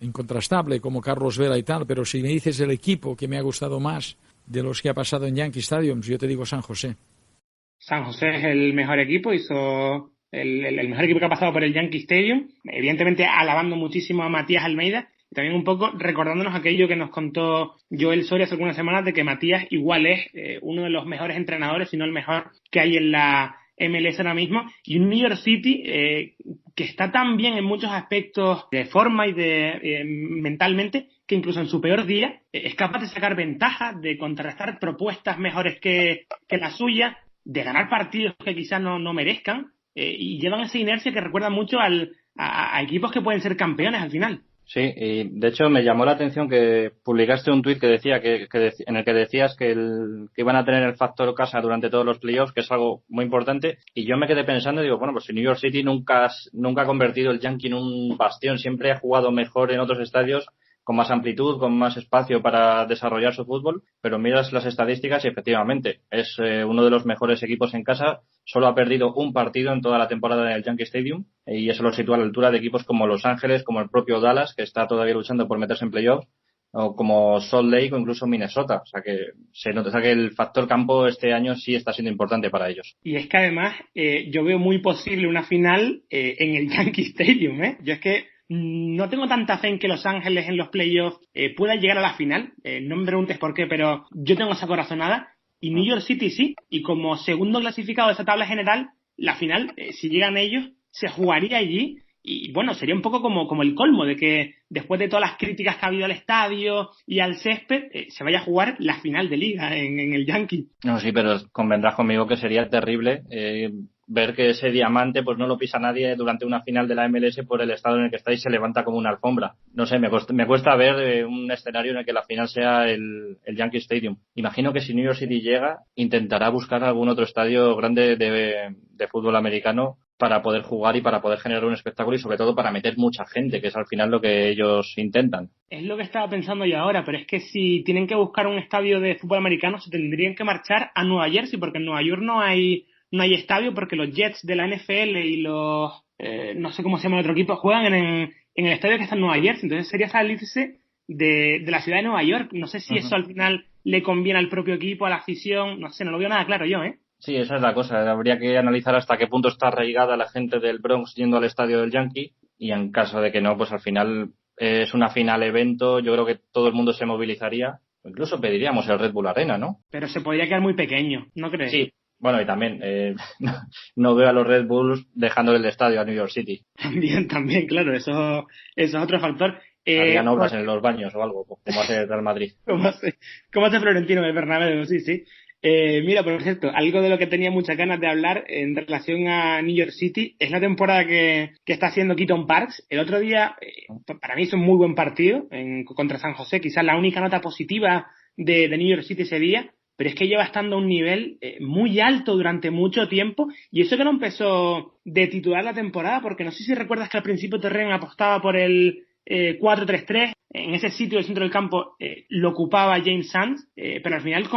incontrastable como Carlos Vela y tal, pero si me dices el equipo que me ha gustado más de los que ha pasado en Yankee Stadium, yo te digo San José. San José es el mejor equipo, hizo el mejor equipo que ha pasado por el Yankee Stadium, evidentemente alabando muchísimo a Matías Almeida y también un poco recordándonos aquello que nos contó Joel Soria hace algunas semanas de que Matías igual es uno de los mejores entrenadores, si no el mejor que hay en la MLS ahora mismo, y un New York City que está tan bien en muchos aspectos de forma y de mentalmente que incluso en su peor día es capaz de sacar ventaja, de contrarrestar propuestas mejores que la suya, de ganar partidos que quizás no merezcan y llevan esa inercia que recuerda mucho a equipos que pueden ser campeones al final. Sí, y de hecho me llamó la atención que publicaste un tuit que decía en el que decías que iban a tener el factor casa durante todos los playoffs, que es algo muy importante, y yo me quedé pensando y digo, bueno, pues si New York City nunca ha convertido el Yankee en un bastión, siempre ha jugado mejor en otros estadios, con más amplitud, con más espacio para desarrollar su fútbol, pero miras las estadísticas y efectivamente es uno de los mejores equipos en casa, solo ha perdido un partido en toda la temporada en el Yankee Stadium y eso lo sitúa a la altura de equipos como Los Ángeles, como el propio Dallas, que está todavía luchando por meterse en playoffs, o como Salt Lake o incluso Minnesota. O sea que se nota que el factor campo este año sí está siendo importante para ellos. Y es que además yo veo muy posible una final en el Yankee Stadium. Yo es que no tengo tanta fe en que Los Ángeles en los playoffs pueda llegar a la final. No me preguntes por qué, pero yo tengo esa corazonada. Y New York City sí. Y como segundo clasificado de esa tabla general, la final, si llegan ellos, se jugaría allí. Y bueno, sería un poco como el colmo de que después de todas las críticas que ha habido al estadio y al césped, se vaya a jugar la final de liga en el Yankee. No, sí, pero convendrás conmigo que sería terrible ver que ese diamante pues no lo pisa nadie durante una final de la MLS por el estado en el que está y se levanta como una alfombra. No sé, me cuesta ver un escenario en el que la final sea el Yankee Stadium. Imagino que si New York City llega, intentará buscar algún otro estadio grande de fútbol americano para poder jugar y para poder generar un espectáculo y sobre todo para meter mucha gente, que es al final lo que ellos intentan. Es lo que estaba pensando yo ahora, pero es que si tienen que buscar un estadio de fútbol americano se tendrían que marchar a Nueva Jersey, porque en Nueva York no hay estadio, porque los Jets de la NFL y los no sé cómo se llama el otro equipo juegan en el estadio que está en Nueva Jersey. Entonces sería salirse de la ciudad de Nueva York. No sé si eso al final le conviene al propio equipo, a la afición, no sé, no lo veo nada claro yo, Sí, esa es la cosa. Habría que analizar hasta qué punto está arraigada la gente del Bronx yendo al estadio del Yankee y en caso de que no, pues al final es una final evento. Yo creo que todo el mundo se movilizaría. Incluso pediríamos el Red Bull Arena, ¿no? Pero se podría quedar muy pequeño, ¿no crees? Sí. Bueno, y también no veo a los Red Bulls dejándole el estadio a New York City. También, claro, eso es otro factor. Harían obras en los baños o algo, como hace el Real Madrid. ¿Cómo hace Florentino en el Bernabéu? Sí. Mira, por cierto, algo de lo que tenía muchas ganas de hablar en relación a New York City es la temporada que está haciendo Keaton Parks. El otro día, para mí es un muy buen partido contra San José, quizás la única nota positiva de New York City ese día, pero es que lleva estando a un nivel muy alto durante mucho tiempo, y eso que no empezó de titular la temporada, porque no sé si recuerdas que al principio Terren apostaba por el 4-3-3, en ese sitio del centro del campo lo ocupaba James Sands, pero al final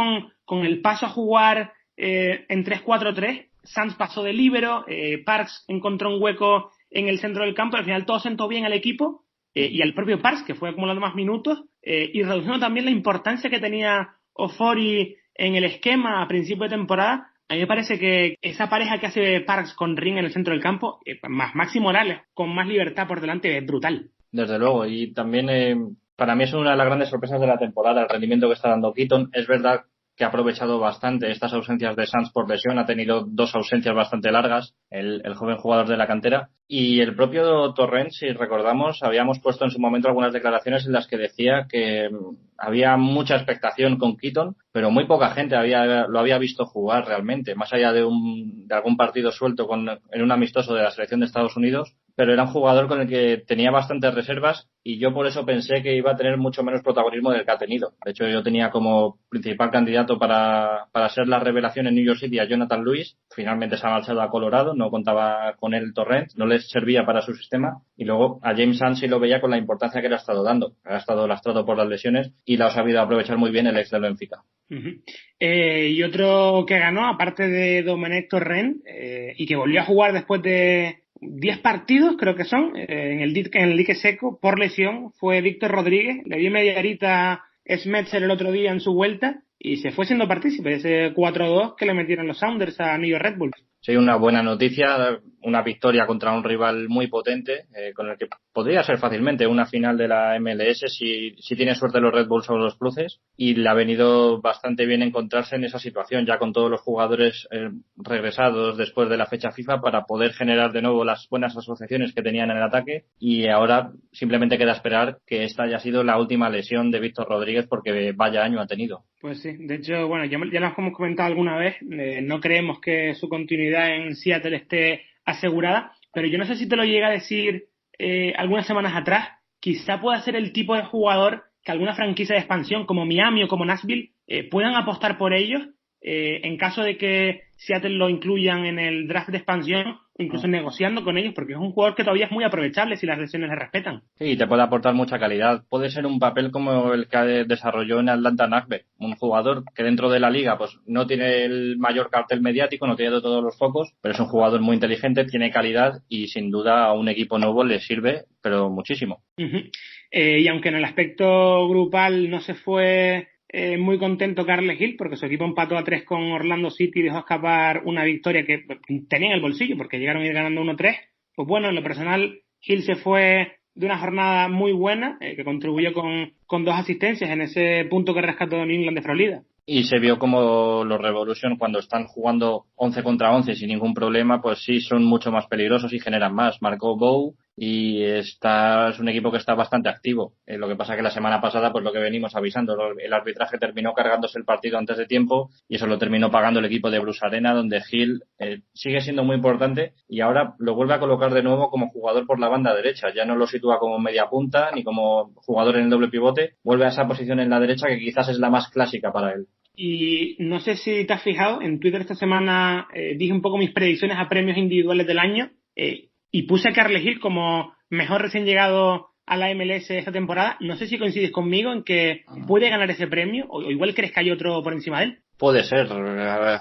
con el paso a jugar en 3-4-3, Sands pasó de líbero, Parks encontró un hueco en el centro del campo, al final todo sentó bien al equipo y al propio Parks, que fue acumulando más minutos y reduciendo también la importancia que tenía Ofori en el esquema a principio de temporada. A mí me parece que esa pareja que hace Parks con Ring en el centro del campo, más Maxi Morales, con más libertad por delante, es brutal. Desde luego, y también para mí es una de las grandes sorpresas de la temporada, el rendimiento que está dando Keaton. Es verdad que ha aprovechado bastante estas ausencias de Sands por lesión, ha tenido 2 ausencias bastante largas, el joven jugador de la cantera, y el propio Torrent, si recordamos, habíamos puesto en su momento algunas declaraciones en las que decía que había mucha expectación con Keaton, pero muy poca gente lo había visto jugar realmente, más allá de algún partido suelto en un amistoso de la selección de Estados Unidos, pero era un jugador con el que tenía bastantes reservas y yo por eso pensé que iba a tener mucho menos protagonismo del que ha tenido. De hecho, yo tenía como principal candidato para ser la revelación en New York City a Jonathan Lewis. Finalmente se ha marchado a Colorado, no contaba con él Torrent, no les servía para su sistema. Y luego a James Sands sí lo veía con la importancia que le ha estado dando. Ha estado lastrado por las lesiones y la ha sabido aprovechar muy bien el ex del Benfica. Y otro que ganó, aparte de Domenech Torrent, y que volvió a jugar después de 10 partidos, creo que son, en el dique seco, por lesión, fue Víctor Rodríguez. Le dio media horita a Schmetzer el otro día en su vuelta y se fue siendo partícipe de ese 4-2 que le metieron los Sounders a New York Red Bulls. Sí, una buena noticia, una victoria contra un rival muy potente, con el que podría ser fácilmente una final de la MLS si tiene suerte los Red Bulls o los Cruces, y le ha venido bastante bien encontrarse en esa situación, ya con todos los jugadores regresados después de la fecha FIFA, para poder generar de nuevo las buenas asociaciones que tenían en el ataque, y ahora simplemente queda esperar que esta haya sido la última lesión de Víctor Rodríguez, porque vaya año ha tenido. Pues sí, de hecho, bueno, ya lo hemos comentado alguna vez, no creemos que su continuidad en Seattle esté asegurada, pero yo no sé si te lo llega a decir algunas semanas atrás, quizá pueda ser el tipo de jugador que alguna franquicia de expansión como Miami o como Nashville puedan apostar por ellos en caso de que Seattle lo incluyan en el draft de expansión, incluso negociando con ellos, porque es un jugador que todavía es muy aprovechable si las lesiones le respetan. Sí, te puede aportar mucha calidad. Puede ser un papel como el que desarrolló en Atlanta Nashville, un jugador que dentro de la liga pues no tiene el mayor cartel mediático, no tiene todos los focos, pero es un jugador muy inteligente, tiene calidad y sin duda a un equipo nuevo le sirve, pero muchísimo. Y aunque en el aspecto grupal no se fue muy contento Carles Hill, porque su equipo empató a 3 con Orlando City y dejó escapar una victoria que tenía en el bolsillo, porque llegaron a ir ganando 1-3. Pues bueno, en lo personal, Hill se fue de una jornada muy buena, que contribuyó con 2 asistencias en ese punto que rescató New England de Florida. Y se vio como los Revolution, cuando están jugando 11 contra 11 sin ningún problema, pues sí son mucho más peligrosos y generan más. Marcó Bow y es un equipo que está bastante activo. Lo que pasa que la semana pasada, pues lo que venimos avisando, el arbitraje terminó cargándose el partido antes de tiempo y eso lo terminó pagando el equipo de Bruce Arena, donde Hill sigue siendo muy importante y ahora lo vuelve a colocar de nuevo como jugador por la banda derecha. Ya no lo sitúa como media punta ni como jugador en el doble pivote, vuelve a esa posición en la derecha que quizás es la más clásica para él. Y no sé si te has fijado, en Twitter esta semana dije un poco mis predicciones a premios individuales del año y puse a Carles Hill como mejor recién llegado a la MLS esta temporada. No sé si coincides conmigo en que puede ganar ese premio o igual crees que hay otro por encima de él. Puede ser.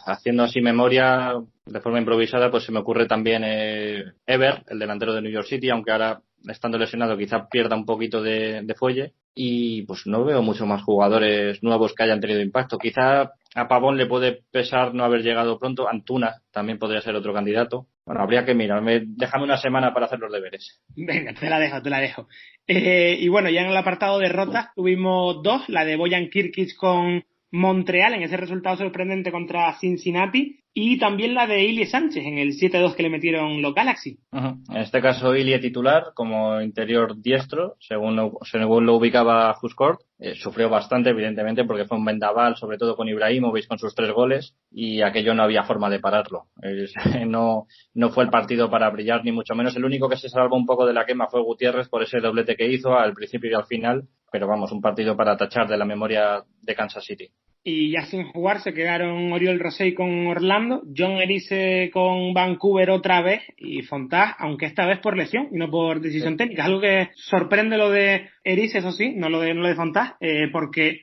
Haciendo así memoria de forma improvisada, pues se me ocurre también Ever, el delantero de New York City, aunque ahora estando lesionado quizá pierda un poquito de fuelle. Y pues no veo mucho más jugadores nuevos que hayan tenido impacto. Quizá a Pavón le puede pesar no haber llegado pronto. Antuna también podría ser otro candidato. Bueno, habría que mirar. Déjame una semana para hacer los deberes. Venga, te la dejo. Y bueno, ya en el apartado de derrotas tuvimos 2. La de Bojan Kirkic con Montreal en ese resultado sorprendente contra Cincinnati. y también la de Ilie Sánchez en el 7-2 que le metieron los Galaxy. En este caso Ilie titular como interior diestro, según lo ubicaba Huscourt. Sufrió bastante, evidentemente, porque fue un vendaval, sobre todo con Ibrahimovic con sus 3 goles, y aquello no había forma de pararlo. No fue el partido para brillar, ni mucho menos. El único que se salvó un poco de la quema fue Gutiérrez por ese doblete que hizo al principio y al final, pero vamos, un partido para tachar de la memoria de Kansas City. Y ya sin jugar se quedaron Oriol Rosell con Orlando, John Erice con Vancouver otra vez y Fontás, aunque esta vez por lesión y no por decisión técnica. Algo que sorprende lo de Erice, eso sí, no lo de Fontás, porque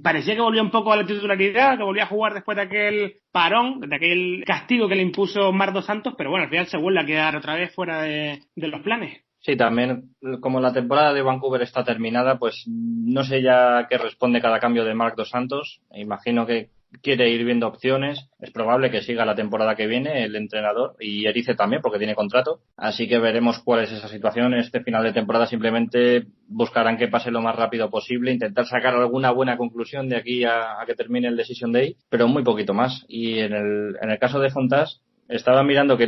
parecía que volvió un poco a la titularidad, que volvía a jugar después de aquel parón, de aquel castigo que le impuso Marc Dos Santos, pero bueno, al final se vuelve a quedar otra vez fuera de los planes. Sí, también, como la temporada de Vancouver está terminada, pues no sé ya qué responde cada cambio de Marc Dos Santos. Imagino que quiere ir viendo opciones. Es probable que siga la temporada que viene el entrenador y Erice también, porque tiene contrato. Así que veremos cuál es esa situación. Este final de temporada simplemente buscarán que pase lo más rápido posible, intentar sacar alguna buena conclusión de aquí a que termine el Decision Day, pero muy poquito más. Y en el caso de Fontás, estaba mirando que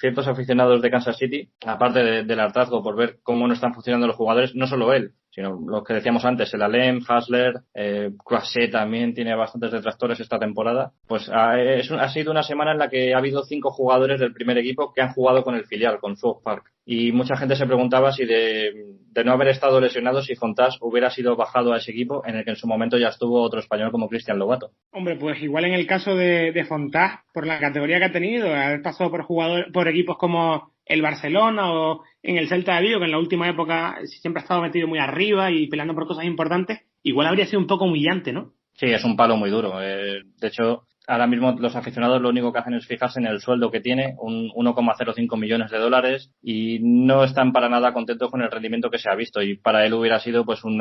ciertos aficionados de Kansas City, aparte del hartazgo por ver cómo no están funcionando los jugadores, no solo él, sino los que decíamos antes, el Alem, Hassler, Croisset también tiene bastantes detractores esta temporada, pues ha sido una semana en la que ha habido 5 jugadores del primer equipo que han jugado con el filial, con South Park. Y mucha gente se preguntaba si de no haber estado lesionado, si Fontás hubiera sido bajado a ese equipo en el que en su momento ya estuvo otro español como Cristian Lobato. Hombre, pues igual en el caso de Fontás, por la categoría que ha tenido, haber pasado por equipos como el Barcelona o en el Celta de Vigo, que en la última época siempre ha estado metido muy arriba y peleando por cosas importantes, igual habría sido un poco humillante, ¿no? Sí, es un palo muy duro. De hecho, ahora mismo los aficionados lo único que hacen es fijarse en el sueldo que tiene, un 1,05 millones de dólares, y no están para nada contentos con el rendimiento que se ha visto, y para él hubiera sido pues un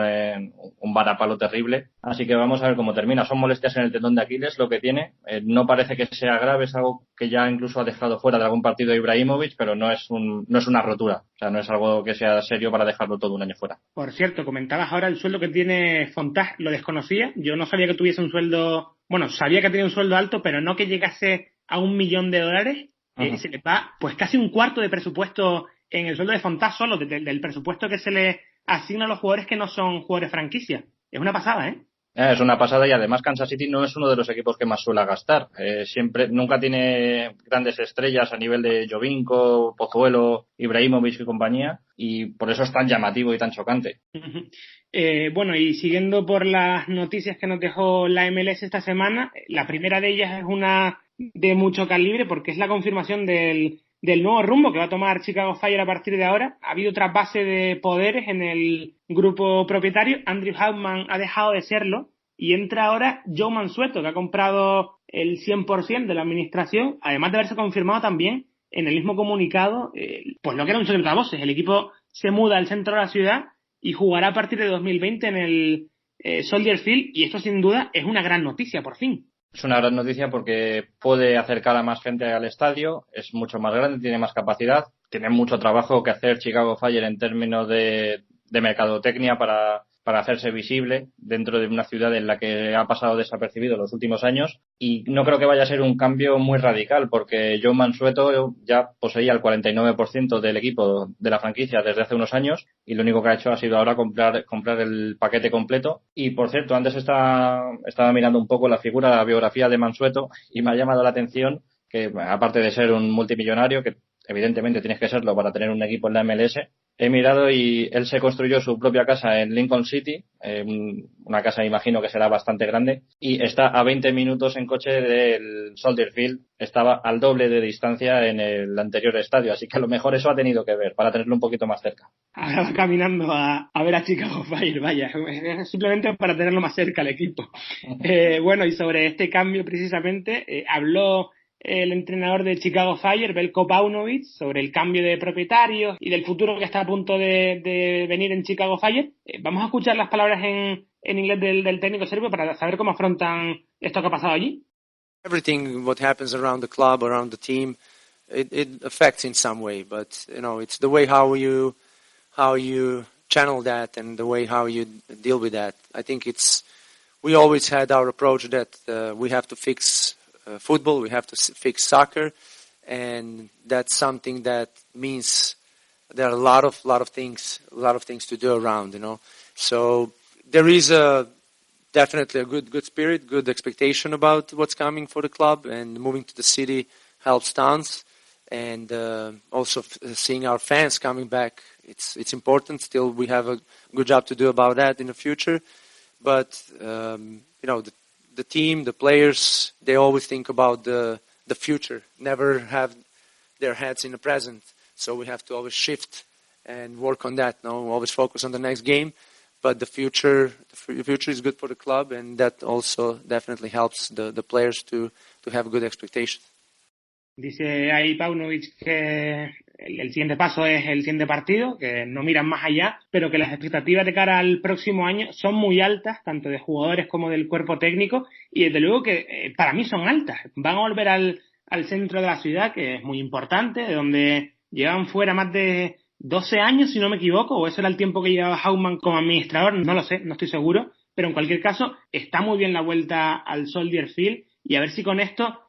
varapalo terrible. Así que vamos a ver cómo termina. Son molestias en el tendón de Aquiles lo que tiene. No parece que sea grave, es algo que ya incluso ha dejado fuera de algún partido de Ibrahimovic, pero no es una rotura. O sea, no es algo que sea serio para dejarlo todo un año fuera. Por cierto, comentabas ahora el sueldo que tiene Fontás, lo desconocía. Yo no sabía que tuviese un sueldo. Bueno, sabía que tenía un sueldo alto, pero no que llegase a $1 millón. Se le va pues casi un cuarto de presupuesto en el sueldo de Fontás solo, del presupuesto que se le asigna a los jugadores que no son jugadores franquicia. Es una pasada, ¿eh? Es una pasada, y además Kansas City no es uno de los equipos que más suele gastar. Nunca tiene grandes estrellas a nivel de Jovinko, Pozuelo, Ibrahimovic y compañía, y por eso es tan llamativo y tan chocante. Bueno, y siguiendo por las noticias que nos dejó la MLS esta semana, la primera de ellas es una de mucho calibre porque es la confirmación del nuevo rumbo que va a tomar Chicago Fire a partir de ahora. Ha habido trasvase de poderes en el grupo propietario. Andrew Hauptman ha dejado de serlo y entra ahora Joe Mansueto, que ha comprado el 100% de la administración, además de haberse confirmado también en el mismo comunicado pues lo que era un secreto a voces. El equipo se muda al centro de la ciudad y jugará a partir de 2020 en el Soldier Field, y esto sin duda es una gran noticia, por fin. Es una gran noticia porque puede acercar a más gente al estadio, es mucho más grande, tiene más capacidad, tiene mucho trabajo que hacer Chicago Fire en términos de mercadotecnia para hacerse visible dentro de una ciudad en la que ha pasado desapercibido los últimos años, y no creo que vaya a ser un cambio muy radical porque Joe Mansueto ya poseía el 49% del equipo de la franquicia desde hace unos años, y lo único que ha hecho ha sido ahora comprar el paquete completo. Y por cierto, antes estaba mirando un poco la biografía de Mansueto, y me ha llamado la atención que, aparte de ser un multimillonario, que evidentemente tienes que serlo para tener un equipo en la MLS, he mirado y él se construyó su propia casa en Lincoln City, una casa imagino que será bastante grande, y está a 20 minutos en coche del Soldier Field. Estaba al doble de distancia en el anterior estadio, así que a lo mejor eso ha tenido que ver para tenerlo un poquito más cerca. Ahora va caminando a ver a Chicago Fire, vaya, simplemente para tenerlo más cerca al equipo. Bueno, y sobre este cambio precisamente habló el entrenador de Chicago Fire, Veljko Paunovic, sobre el cambio de propietarios y del futuro que está a punto de venir en Chicago Fire. Vamos a escuchar las palabras en inglés del técnico serbio para saber cómo afrontan esto que ha pasado allí. Everything what happens around the club, around the team, it affects in some way, but it's the way how you channel that and the way how you deal with that. I think we always had our approach that we have to fix football. We have to fix soccer, and that's something that means there are a lot of things to do around, you know. So there is definitely a good spirit, good expectation about what's coming for the club, and moving to the city helps tons. And also seeing our fans coming back, it's important. Still, we have a good job to do about that in the future. But you know, the team, the players, they always think about the future, never have their heads in the present. So we have to always shift and work on that. No, always focus on the next game. But the future is good for the club, and that also definitely helps the players to have good expectations. Dice ahí Paunovic que el siguiente paso es el siguiente partido, que no miran más allá, pero que las expectativas de cara al próximo año son muy altas, tanto de jugadores como del cuerpo técnico, y desde luego que para mí son altas. Van a volver al centro de la ciudad, que es muy importante, de donde llevan fuera más de 12 años, si no me equivoco, o eso era el tiempo que llevaba Hauman como administrador, no lo sé, no estoy seguro, pero en cualquier caso está muy bien la vuelta al Soldier Field, y a ver si con esto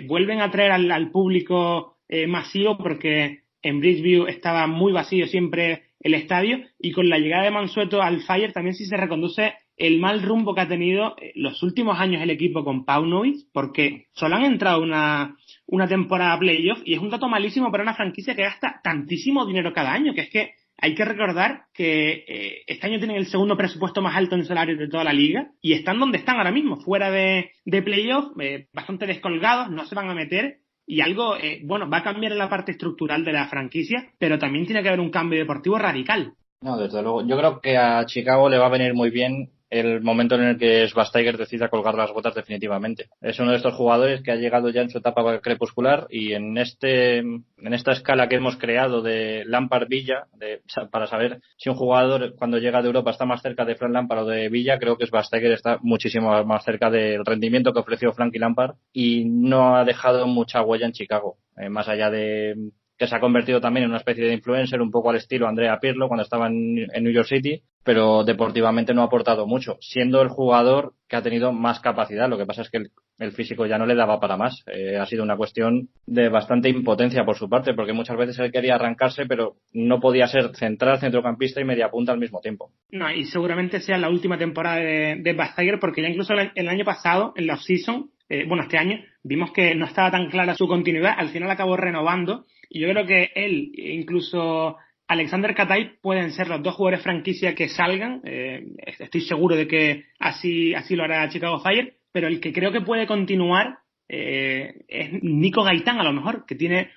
vuelven a traer al público masivo, porque en Bridgeview estaba muy vacío siempre el estadio, y con la llegada de Mansueto al Fire también sí se reconduce el mal rumbo que ha tenido los últimos años el equipo con Paunovic, porque solo han entrado una temporada playoff, y es un dato malísimo para una franquicia que gasta tantísimo dinero cada año, que es que hay que recordar que este año tienen el segundo presupuesto más alto en salarios de toda la liga, y están donde están ahora mismo, fuera de playoff, bastante descolgados, no se van a meter, y algo, bueno, va a cambiar en la parte estructural de la franquicia, pero también tiene que haber un cambio deportivo radical. No, desde luego. Yo creo que a Chicago le va a venir muy bien el momento en el que Schweinsteiger decida colgar las botas definitivamente. Es uno de estos jugadores que ha llegado ya en su etapa crepuscular, y en esta escala que hemos creado de Lampard-Villa, para saber si un jugador cuando llega de Europa está más cerca de Frank Lampard o de Villa, creo que Schweinsteiger está muchísimo más cerca del rendimiento que ofreció Frankie Lampard, y no ha dejado mucha huella en Chicago, más allá de que se ha convertido también en una especie de influencer, un poco al estilo Andrea Pirlo cuando estaba en New York City, pero deportivamente no ha aportado mucho, siendo el jugador que ha tenido más capacidad. Lo que pasa es que el físico ya no le daba para más. Ha sido una cuestión de bastante impotencia por su parte, porque muchas veces él quería arrancarse, pero no podía ser central, centrocampista y media punta al mismo tiempo. No, y seguramente sea la última temporada de Schweinsteiger, porque ya incluso el año pasado, en la off-season, este año, vimos que no estaba tan clara su continuidad. Al final acabó renovando, y yo creo que él, incluso Alexander Katai, pueden ser los dos jugadores franquicia que salgan. Estoy seguro de que así lo hará Chicago Fire, pero el que creo que puede continuar es Nico Gaitán, a lo mejor, que tiene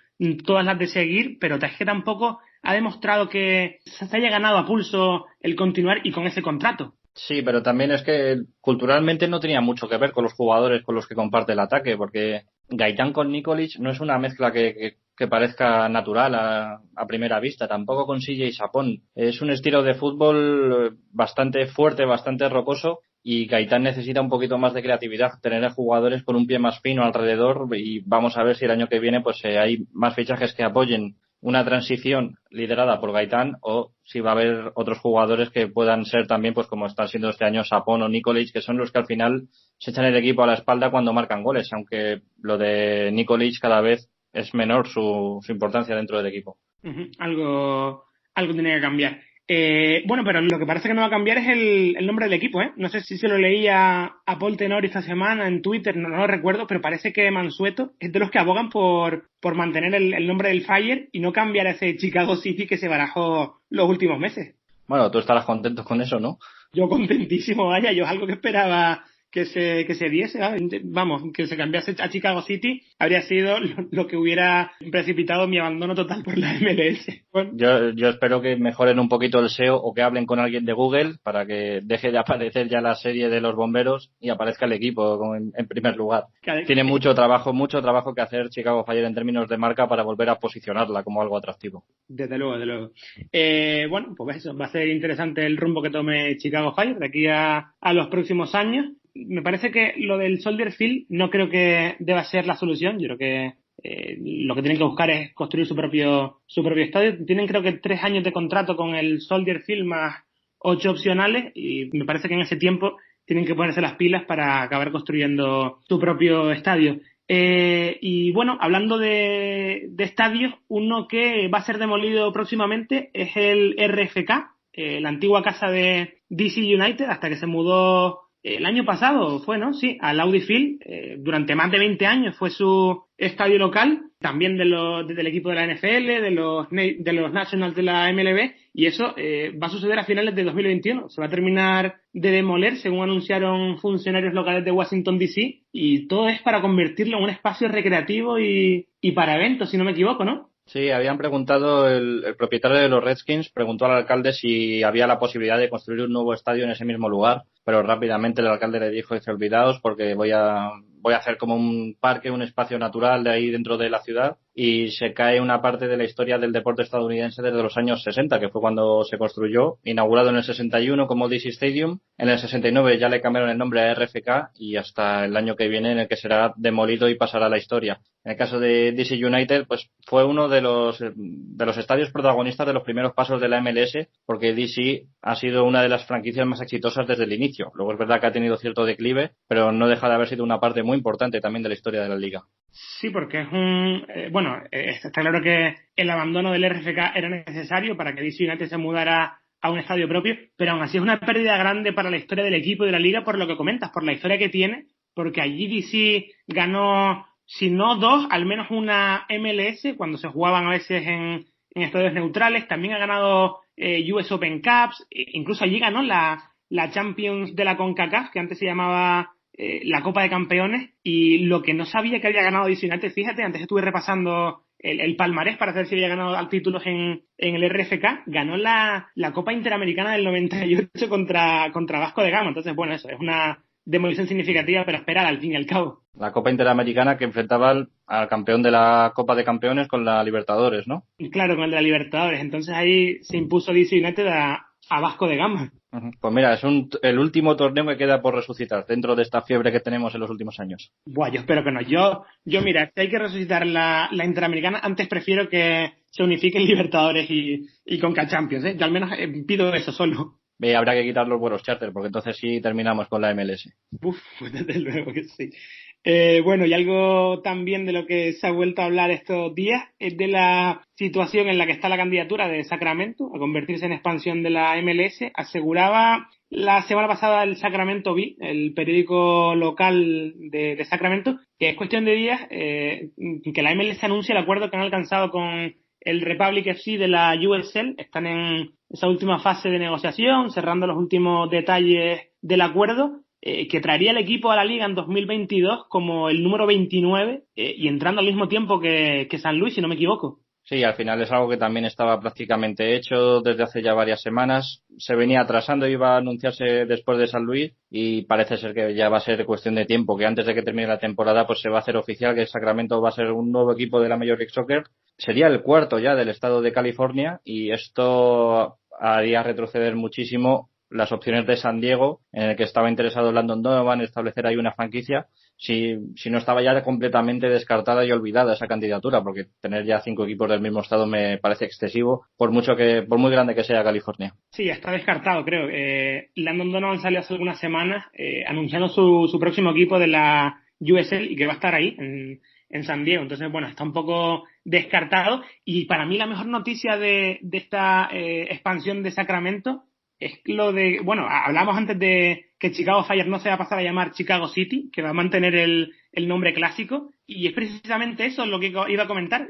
todas las de seguir, pero es que tampoco ha demostrado que se haya ganado a pulso el continuar y con ese contrato. Sí, pero también es que culturalmente no tenía mucho que ver con los jugadores con los que comparte el ataque, porque Gaitán con Nikolic no es una mezcla que parezca natural a primera vista, tampoco con CJ Sapón. Es un estilo de fútbol bastante fuerte, bastante rocoso, y Gaitán necesita un poquito más de creatividad, tener jugadores con un pie más fino alrededor, y vamos a ver si el año que viene pues hay más fichajes que apoyen una transición liderada por Gaitán, o si va a haber otros jugadores que puedan ser también, pues como están siendo este año Sapón o Nikolic, que son los que al final se echan el equipo a la espalda cuando marcan goles, aunque lo de Nikolic cada vez es menor su importancia dentro del equipo. Algo tiene que cambiar. Bueno, pero lo que parece que no va a cambiar es el nombre del equipo, ¿eh? No sé si se lo leí a Paul Tenor esta semana en Twitter, no lo recuerdo, pero parece que Mansueto es de los que abogan por mantener el nombre del Fire y no cambiar a ese Chicago City que se barajó los últimos meses. Bueno, tú estarás contento con eso, ¿no? Yo contentísimo, vaya, yo es algo que esperaba que se diese, vamos, que se cambiase a Chicago City, habría sido lo que hubiera precipitado mi abandono total por la MLS. Bueno. Yo espero que mejoren un poquito el SEO, o que hablen con alguien de Google para que deje de aparecer ya la serie de los bomberos y aparezca el equipo en primer lugar. Tiene mucho trabajo que hacer Chicago Fire en términos de marca para volver a posicionarla como algo atractivo. Desde luego. Bueno, pues eso, va a ser interesante el rumbo que tome Chicago Fire de aquí a los próximos años. Me parece que lo del Soldier Field no creo que deba ser la solución. Yo creo que lo que tienen que buscar es construir su propio estadio. Tienen, creo que 3 años de contrato con el Soldier Field más 8 opcionales, y me parece que en ese tiempo tienen que ponerse las pilas para acabar construyendo su propio estadio. Y bueno, hablando de estadios, uno que va a ser demolido próximamente es el RFK, la antigua casa de DC United, hasta que se mudó el año pasado, fue, ¿no? Sí, al Audi Field. Durante más de 20 años fue su estadio local, también del equipo de la NFL, de los Nationals de la MLB, y eso va a suceder a finales de 2021. Se va a terminar de demoler, según anunciaron funcionarios locales de Washington DC, y todo es para convertirlo en un espacio recreativo y para eventos, si no me equivoco, ¿no? Sí, habían preguntado, el propietario de los Redskins preguntó al alcalde si había la posibilidad de construir un nuevo estadio en ese mismo lugar, pero rápidamente el alcalde le dijo: olvidaos, porque voy a hacer como un parque, un espacio natural de ahí dentro de la ciudad, y se cae una parte de la historia del deporte estadounidense desde los años 60, que fue cuando se construyó, inaugurado en el 61 como DC Stadium. En el 69 ya le cambiaron el nombre a RFK, y hasta el año que viene en el que será demolido y pasará a la historia. En el caso de DC United, pues fue uno de los estadios protagonistas de los primeros pasos de la MLS, porque DC ha sido una de las franquicias más exitosas desde el inicio. Luego es verdad que ha tenido cierto declive, pero no deja de haber sido una parte muy importante también de la historia de la liga. Sí, porque es está claro que el abandono del RFK era necesario para que DC United se mudara a un estadio propio, pero aún así es una pérdida grande para la historia del equipo y de la liga, por lo que comentas, por la historia que tiene, porque allí DC ganó, si no 2, al menos una MLS cuando se jugaban a veces en estadios neutrales. También ha ganado US Open Cups, incluso allí ganó la Champions de la CONCACAF, que antes se llamaba la Copa de Campeones. Y lo que no sabía que había ganado DC United, fíjate, antes estuve repasando el palmarés para saber si había ganado títulos en el RFK, ganó la Copa Interamericana del 98 contra Vasco de Gama. Entonces, bueno, eso es una demolición significativa, pero esperar al fin y al cabo. La Copa Interamericana que enfrentaba al campeón de la Copa de Campeones con la Libertadores, ¿no? Claro, con el de la Libertadores. Entonces ahí se impuso DC United a Vasco de Gama. Pues mira, es el último torneo que queda por resucitar dentro de esta fiebre que tenemos en los últimos años. Buah, yo espero que no. Yo mira, si hay que resucitar la Interamericana, antes prefiero que se unifiquen Libertadores y Conca Champions, ¿eh? Yo al menos pido eso solo. Habrá que quitar los vuelos charter, porque entonces sí terminamos con la MLS. Uf, pues desde luego que sí. Bueno, y algo también de lo que se ha vuelto a hablar estos días es de la situación en la que está la candidatura de Sacramento a convertirse en expansión de la MLS. Aseguraba la semana pasada el Sacramento Bee, el periódico local de Sacramento, que es cuestión de días que la MLS anuncie el acuerdo que han alcanzado con el Republic FC de la USL. Están en esa última fase de negociación, cerrando los últimos detalles del acuerdo, que traería el equipo a la liga en 2022 como el número 29 y entrando al mismo tiempo que San Luis, si no me equivoco. Sí, al final es algo que también estaba prácticamente hecho desde hace ya varias semanas. Se venía atrasando, iba a anunciarse después de San Luis, y parece ser que ya va a ser cuestión de tiempo, que antes de que termine la temporada pues se va a hacer oficial que Sacramento va a ser un nuevo equipo de la Major League Soccer. Sería el cuarto ya del estado de California, y esto haría retroceder muchísimo las opciones de San Diego, en el que estaba interesado Landon Donovan en establecer ahí una franquicia, si no estaba ya completamente descartada y olvidada esa candidatura, porque tener ya 5 equipos del mismo estado me parece excesivo, por muy grande que sea California. Sí, está descartado, creo. Landon Donovan salió hace algunas semanas anunciando su próximo equipo de la USL y que va a estar ahí en San Diego. Entonces, bueno, está un poco descartado. Y para mí la mejor noticia de esta expansión de Sacramento es lo de, bueno, hablamos antes de que Chicago Fire no se va a pasar a llamar Chicago City, que va a mantener el nombre clásico, y es precisamente eso lo que iba a comentar.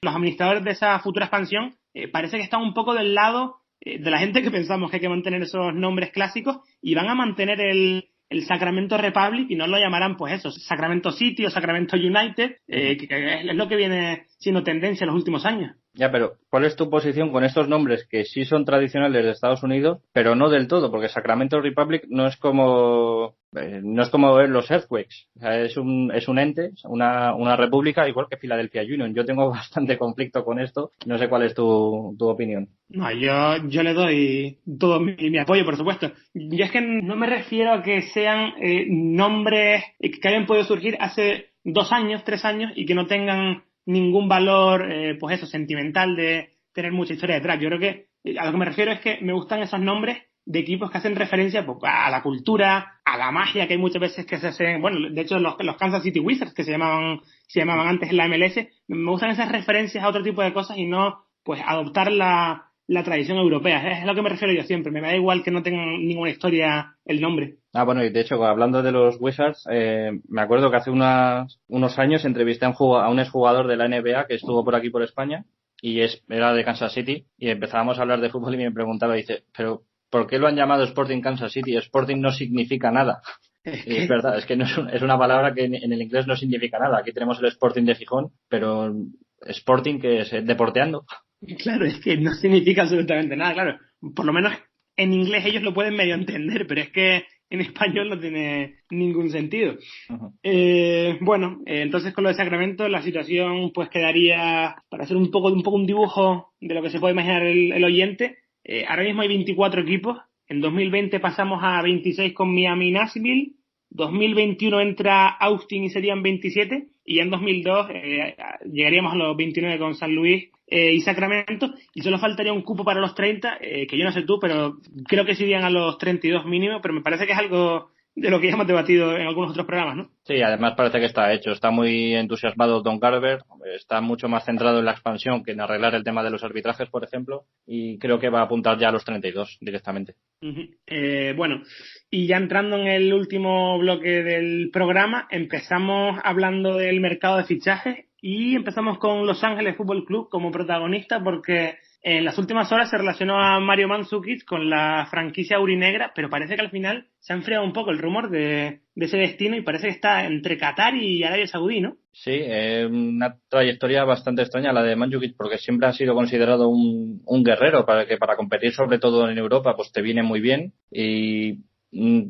Los administradores de esa futura expansión parece que están un poco del lado de la gente que pensamos que hay que mantener esos nombres clásicos, y van a mantener el Sacramento Republic y no lo llamarán, pues eso, Sacramento City o Sacramento United, que es lo que viene siendo tendencia en los últimos años. Ya, pero ¿cuál es tu posición con estos nombres que sí son tradicionales de Estados Unidos, pero no del todo? Porque Sacramento Republic no es como los Earthquakes. O sea, es un ente, una república, igual que Philadelphia Union. Yo tengo bastante conflicto con esto. No sé cuál es tu opinión. No, yo le doy todo mi apoyo, por supuesto. Yo es que no me refiero a que sean nombres que hayan podido surgir hace 2 años, 3 años y que no tengan ningún valor, pues eso, sentimental, de tener mucha historia detrás. Yo creo que a lo que me refiero es que me gustan esos nombres de equipos que hacen referencia pues, a la cultura, a la magia que hay muchas veces que se hacen, bueno, de hecho los Kansas City Wizards que se llamaban antes en la MLS, me gustan esas referencias a otro tipo de cosas y no pues adoptar la tradición europea. Es a lo que me refiero yo siempre, me da igual que no tenga ninguna historia el nombre. Bueno, y de hecho, hablando de los Wizards, me acuerdo que hace unos años entrevisté a un exjugador de la NBA que estuvo por aquí por España y era de Kansas City y empezábamos a hablar de fútbol y me preguntaba, dice, pero ¿por qué lo han llamado Sporting Kansas City? Sporting no significa nada. Y es verdad, es que no es una palabra que en el inglés no significa nada. Aquí tenemos el Sporting de Gijón, pero Sporting que es deporteando. Claro, es que no significa absolutamente nada, claro. Por lo menos en inglés ellos lo pueden medio entender, pero es que en español no tiene ningún sentido. Uh-huh. Entonces con lo de Sacramento la situación pues quedaría, para hacer un poco un dibujo de lo que se puede imaginar el oyente, ahora mismo hay 24 equipos, en 2020 pasamos a 26 con Miami y Nashville, 2021 entra Austin y serían 27, y ya en 2002 llegaríamos a los 29 con San Luis y Sacramento, y solo faltaría un cupo para los 30, que yo no sé tú, pero creo que se irían a los 32 mínimo, pero me parece que es algo de lo que ya hemos debatido en algunos otros programas, ¿no? Sí, además parece que está hecho. Está muy entusiasmado Don Garber, está mucho más centrado en la expansión que en arreglar el tema de los arbitrajes, por ejemplo, y creo que va a apuntar ya a los 32 directamente. Uh-huh. Y ya entrando en el último bloque del programa, empezamos hablando del mercado de fichajes y empezamos con Los Ángeles Fútbol Club como protagonista porque en las últimas horas se relacionó a Mario Mandzukic con la franquicia aurinegra, pero parece que al final se ha enfriado un poco el rumor de ese destino y parece que está entre Qatar y Arabia Saudí, ¿no? Sí, una trayectoria bastante extraña la de Mandzukic porque siempre ha sido considerado un guerrero para competir sobre todo en Europa pues te viene muy bien y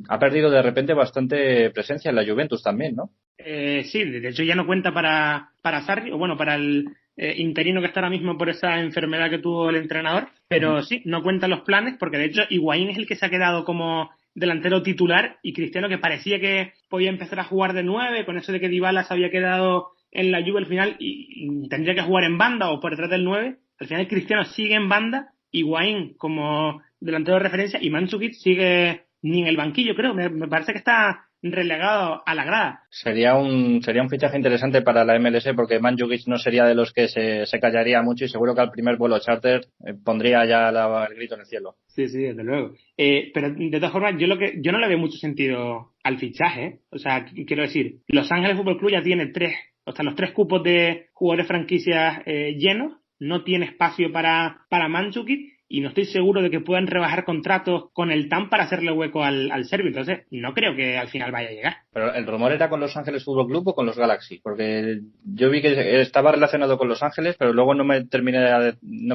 ha perdido de repente bastante presencia en la Juventus también, ¿no? Sí, de hecho ya no cuenta para Sarri, o bueno, para el interino que está ahora mismo por esa enfermedad que tuvo el entrenador, pero uh-huh. Sí, no cuenta los planes porque de hecho Higuaín es el que se ha quedado como delantero titular y Cristiano que parecía que podía empezar a jugar de 9 con eso de que Dybala se había quedado en la Juve al final y tendría que jugar en banda o por detrás del 9, al final Cristiano sigue en banda, Higuaín como delantero de referencia y Mandzukic sigue ni en el banquillo, creo. Me parece que está relegado a la grada. Sería un fichaje interesante para la MLS porque Mandzukic no sería de los que se callaría mucho y seguro que al primer vuelo charter pondría ya el grito en el cielo. Sí, desde luego. Pero de todas formas, yo no le veo mucho sentido al fichaje, ¿eh? O sea, quiero decir, Los Ángeles Fútbol Club ya tiene los 3 cupos de jugadores franquicias llenos, no tiene espacio para Mandzukic y no estoy seguro de que puedan rebajar contratos con el TAM para hacerle hueco al serbio. Entonces, no creo que al final vaya a llegar. Pero el rumor era con Los Ángeles Fútbol Club o con los Galaxy, porque yo vi que estaba relacionado con Los Ángeles, pero luego no me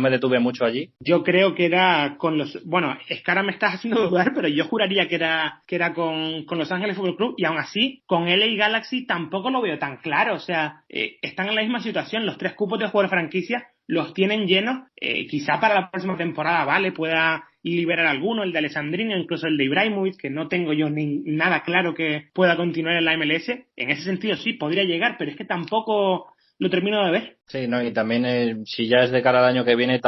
detuve mucho allí. Yo creo que era con los... Bueno, es que ahora me estás haciendo dudar, pero yo juraría que era con Los Ángeles Fútbol Club y aún así, con LA Galaxy tampoco lo veo tan claro. O sea, están en la misma situación. Los 3 cupos de jugadores franquicia los tienen llenos, quizá para la próxima temporada, vale, pueda liberar alguno, el de Alessandrino, incluso el de Ibrahimovic, que no tengo yo nada claro que pueda continuar en la MLS. En ese sentido sí, podría llegar, pero es que tampoco lo termino de ver. Sí, no, y también si ya es de cara al año que viene,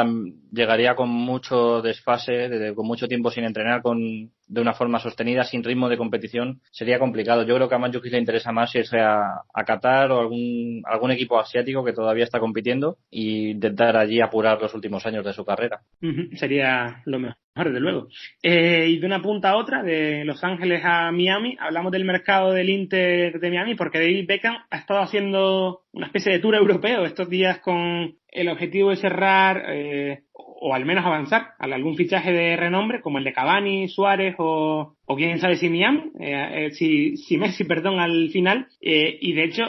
llegaría con mucho desfase, con mucho tiempo sin entrenar, de una forma sostenida, sin ritmo de competición, sería complicado. Yo creo que a Mandzukic le interesa más irse a Qatar o algún equipo asiático que todavía está compitiendo y intentar allí apurar los últimos años de su carrera. Uh-huh. Sería lo mejor, desde luego. Y de una punta a otra, de Los Ángeles a Miami, hablamos del mercado del Inter de Miami porque David Beckham ha estado haciendo una especie de tour europeo estos días con el objetivo de cerrar o al menos avanzar a algún fichaje de renombre como el de Cavani, Suárez o quién sabe si Miami, si Messi, al final, y de hecho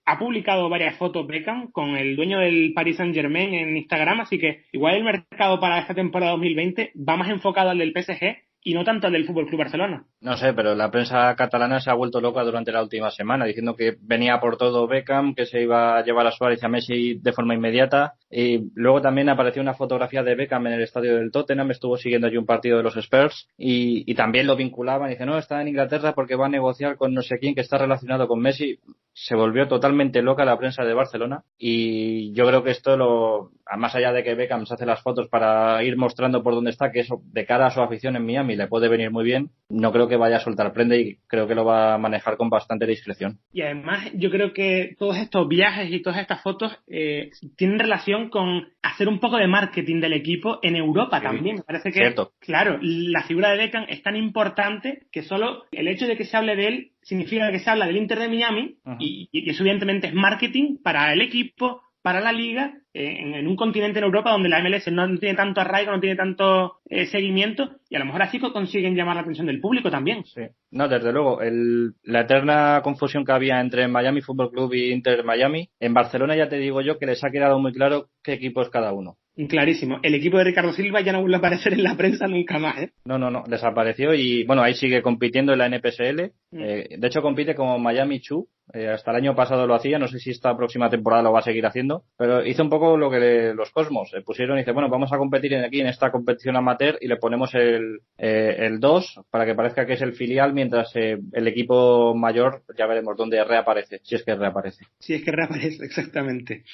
ha publicado varias fotos Beckham con el dueño del Paris Saint-Germain en Instagram, así que igual el mercado para esta temporada 2020 va más enfocado al del PSG y no tanto al del Fútbol Club Barcelona. No sé, pero la prensa catalana se ha vuelto loca durante la última semana, diciendo que venía por todo Beckham, que se iba a llevar a Suárez y a Messi de forma inmediata. Y luego también apareció una fotografía de Beckham en el estadio del Tottenham, estuvo siguiendo allí un partido de los Spurs y también lo vinculaban. Dice, no, está en Inglaterra porque va a negociar con no sé quién que está relacionado con Messi. se volvió totalmente loca la prensa de Barcelona y yo creo que esto más allá de que Beckham se hace las fotos para ir mostrando por dónde está, que eso de cara a su afición en Miami le puede venir muy bien, no creo que vaya a soltar prenda y creo que lo va a manejar con bastante discreción. Y además yo creo que todos estos viajes y todas estas fotos tienen relación con hacer un poco de marketing del equipo en Europa también. Me parece que, cierto. Claro, la figura de Beckham es tan importante que solo el hecho de que se hable de él significa que se habla del Inter de Miami y eso evidentemente es marketing para el equipo, para la liga, en un continente en Europa donde la MLS no tiene tanto arraigo, no tiene tanto seguimiento y a lo mejor así consiguen llamar la atención del público también. Sí. No, desde luego, la eterna confusión que había entre Miami Fútbol Club y Inter Miami, en Barcelona ya te digo yo que les ha quedado muy claro qué equipo es cada uno. Clarísimo. El equipo de Ricardo Silva ya no vuelve a aparecer en la prensa nunca más, ¿eh? No, desapareció y bueno, ahí sigue compitiendo en la NPSL. De hecho compite como Miami Chu. Hasta el año pasado lo hacía, no sé si esta próxima temporada lo va a seguir haciendo, pero hizo un poco lo que los Cosmos pusieron y dice, bueno, vamos a competir aquí en esta competición amateur y le ponemos el 2 para que parezca que es el filial, mientras el equipo mayor ya veremos dónde reaparece, si es que reaparece. Si es que reaparece, exactamente.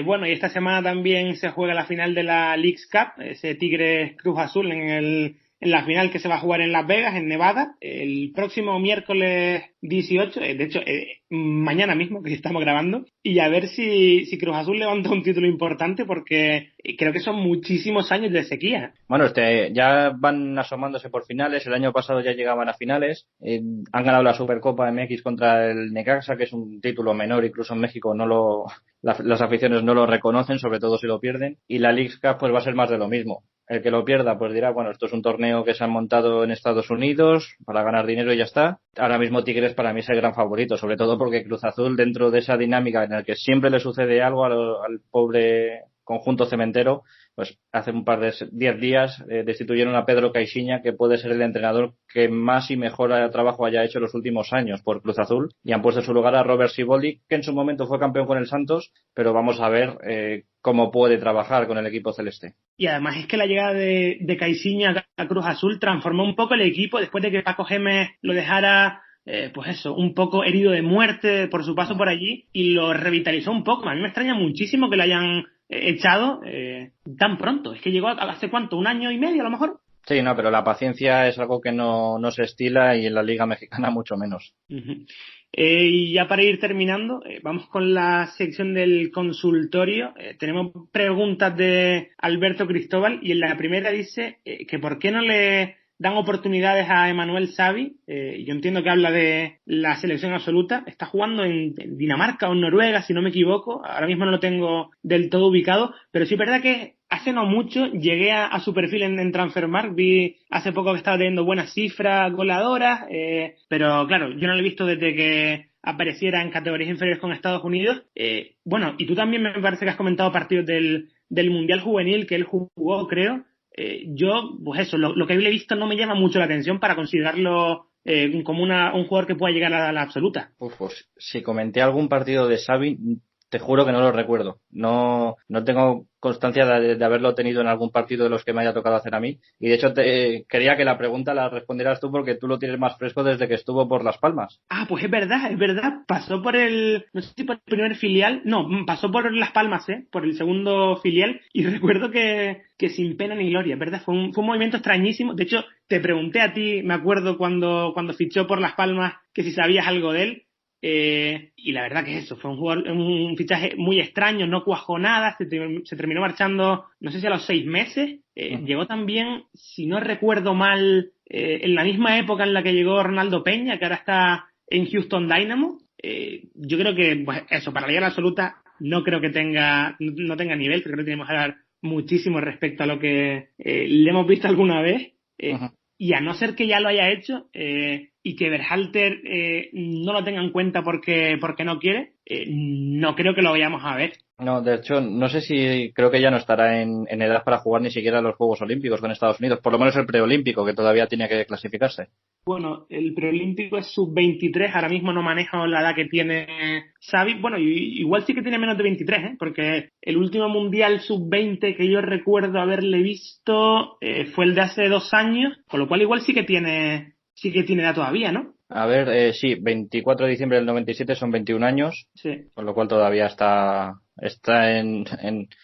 Bueno, y esta semana también se juega la final de la Leagues Cup, ese Tigres Cruz Azul en la final que se va a jugar en Las Vegas, en Nevada, el próximo miércoles 18, de hecho, mañana mismo que estamos grabando, y a ver si Cruz Azul levanta un título importante porque creo que son muchísimos años de sequía. Bueno, ya van asomándose por finales, el año pasado ya llegaban a finales, han ganado la Supercopa MX contra el Necaxa, que es un título menor, incluso en México las aficiones no lo reconocen, sobre todo si lo pierden, y la Leagues Cup pues va a ser más de lo mismo. El que lo pierda pues dirá, bueno, esto es un torneo que se han montado en Estados Unidos para ganar dinero y ya está. Ahora mismo Tigres para mí es el gran favorito, sobre todo porque Cruz Azul, dentro de esa dinámica en la que siempre le sucede algo al pobre conjunto cementero, pues hace un par de 10 días destituyeron a Pedro Caixinha, que puede ser el entrenador que más y mejor trabajo haya hecho en los últimos años por Cruz Azul, y han puesto en su lugar a Robert Siboldi, que en su momento fue campeón con el Santos, pero vamos a ver cómo puede trabajar con el equipo celeste. Y además es que la llegada de Caixinha a Cruz Azul transformó un poco el equipo después de que Paco Gémez lo dejara pues eso, un poco herido de muerte por su paso por allí, y lo revitalizó un poco. A mí me extraña muchísimo que lo hayan echado tan pronto. Es que llegó hace ¿cuánto? ¿1 año y medio a lo mejor? Sí, no, pero la paciencia es algo que no se estila, y en la Liga Mexicana mucho menos. Y ya para ir terminando, vamos con la sección del consultorio. Tenemos preguntas de Alberto Cristóbal, y en la primera dice que por qué no le dan oportunidades a Emmanuel Xavi. Yo entiendo que habla de la selección absoluta. Está jugando en Dinamarca o en Noruega, si no me equivoco. Ahora mismo no lo tengo del todo ubicado, pero sí es verdad que hace no mucho llegué a su perfil en Transfermarkt. Vi hace poco que estaba teniendo buenas cifras goleadoras, pero claro, yo no lo he visto desde que apareciera en categorías inferiores con Estados Unidos. Bueno, y tú también me parece que has comentado partidos del Mundial Juvenil que él jugó, creo. Yo, pues eso, lo que le he visto no me llama mucho la atención para considerarlo como un jugador que pueda llegar a la absoluta. Pues si comenté algún partido de Xavi, te juro que no lo recuerdo. No tengo constancia de haberlo tenido en algún partido de los que me haya tocado hacer a mí. Y de hecho quería que la pregunta la respondieras tú, porque tú lo tienes más fresco desde que estuvo por Las Palmas. Ah, pues es verdad. Pasó por no sé si por el primer filial. No, pasó por Las Palmas, por el segundo filial. Y recuerdo que sin pena ni gloria, ¿verdad? Fue un movimiento extrañísimo. De hecho, te pregunté a ti, me acuerdo, cuando fichó por Las Palmas, que si sabías algo de él. Y la verdad que eso, fue un fichaje muy extraño, no cuajó nada, se terminó marchando, no sé si a los 6 meses. Llegó también, si no recuerdo mal, en la misma época en la que llegó Ronaldo Peña, que ahora está en Houston Dynamo. Yo creo que, pues eso, para la Liga Absoluta no creo que no tenga nivel, creo que tenemos que hablar muchísimo respecto a lo que le hemos visto alguna vez. Y a no ser que ya lo haya hecho y que Berhalter no lo tenga en cuenta porque no quiere, no creo que lo vayamos a ver. No, de hecho, no sé si creo que ya no estará en edad para jugar ni siquiera los Juegos Olímpicos con Estados Unidos, por lo menos el preolímpico, que todavía tiene que clasificarse. Bueno, el preolímpico es sub-23, ahora mismo no manejo la edad que tiene Xavi. Bueno, igual sí que tiene menos de 23, porque el último mundial sub-20 que yo recuerdo haberle visto fue el de hace 2 años, con lo cual igual sí que tiene edad todavía, ¿no? A ver, sí, 24 de diciembre del 97 son 21 años, Sí. con lo cual todavía está en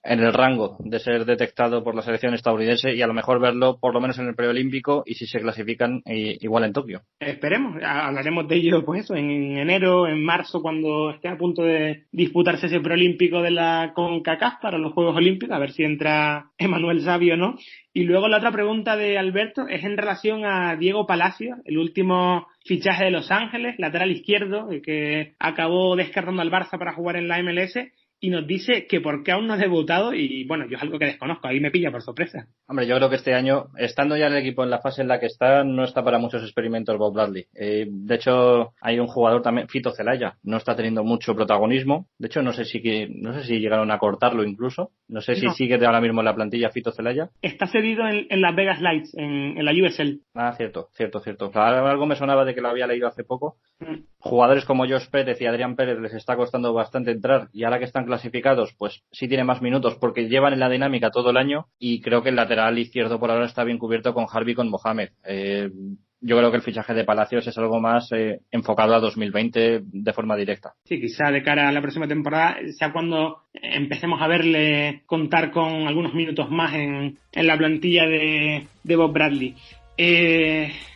el rango de ser detectado por la selección estadounidense y a lo mejor verlo por lo menos en el preolímpico y si se clasifican igual en Tokio. Esperemos, hablaremos de ello pues eso, en enero, en marzo, cuando esté a punto de disputarse ese preolímpico de la CONCACAF para los Juegos Olímpicos, a ver si entra Emanuel Sabio o no. Y luego la otra pregunta de Alberto es en relación a Diego Palacios, el último fichaje de Los Ángeles, lateral izquierdo, el que acabó descartando al Barça para jugar en la MLS. Y nos dice que por qué aún no ha debutado y bueno, yo es algo que desconozco, ahí me pilla por sorpresa. Hombre, yo creo que este año, estando ya el equipo en la fase en la que está, no está para muchos experimentos Bob Bradley. De hecho, hay un jugador también, Fito Zelaya, no está teniendo mucho protagonismo. De hecho, no sé si llegaron a cortarlo incluso. No sé si sigue ahora mismo en la plantilla Fito Zelaya. Está cedido en las Vegas Lights, en la USL. Ah, cierto. Algo me sonaba de que lo había leído hace poco. Jugadores como Josh Pérez y Adrián Pérez les está costando bastante entrar y ahora que están clasificados, pues sí tienen más minutos porque llevan en la dinámica todo el año y creo que el lateral izquierdo por ahora está bien cubierto con Harvey y con Mohamed. Yo creo que el fichaje de Palacios es algo más enfocado a 2020 de forma directa. Sí, quizá de cara a la próxima temporada sea cuando empecemos a verle contar con algunos minutos más en la plantilla de Bob Bradley.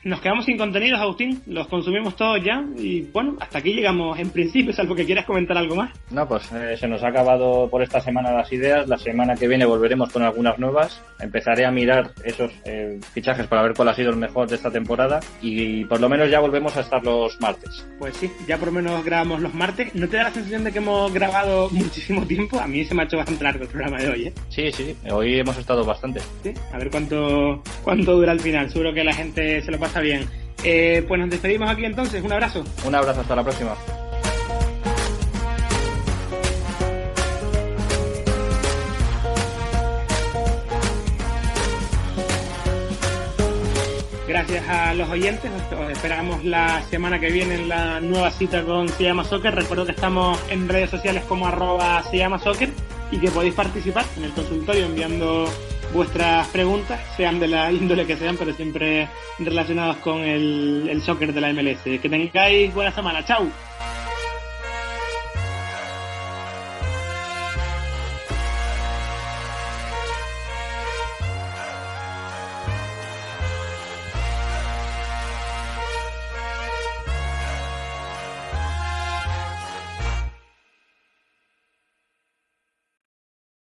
Nos quedamos sin contenidos, Agustín, los consumimos todos ya y bueno, hasta aquí llegamos en principio, salvo que quieras comentar algo más. No, pues se nos ha acabado por esta semana las ideas, la semana que viene volveremos con algunas nuevas, empezaré a mirar esos fichajes para ver cuál ha sido el mejor de esta temporada y por lo menos ya volvemos a estar los martes. Pues sí, ya por lo menos grabamos los martes. ¿No te da la sensación de que hemos grabado muchísimo tiempo? A mí se me ha hecho bastante largo el programa de hoy, ¿eh? Sí, hoy hemos estado bastante. Sí, a ver cuánto dura al final, seguro que la gente se lo pasa bien. Pues nos despedimos aquí entonces, un abrazo. Un abrazo, hasta la próxima. Gracias a los oyentes, os esperamos la semana que viene en la nueva cita con Se Llama Soccer. Recuerdo que estamos en redes sociales como @Se Llama Soccer y que podéis participar en el consultorio enviando vuestras preguntas, sean de la índole que sean, pero siempre relacionadas con el soccer de la MLS. Que tengáis buena semana. ¡Chao!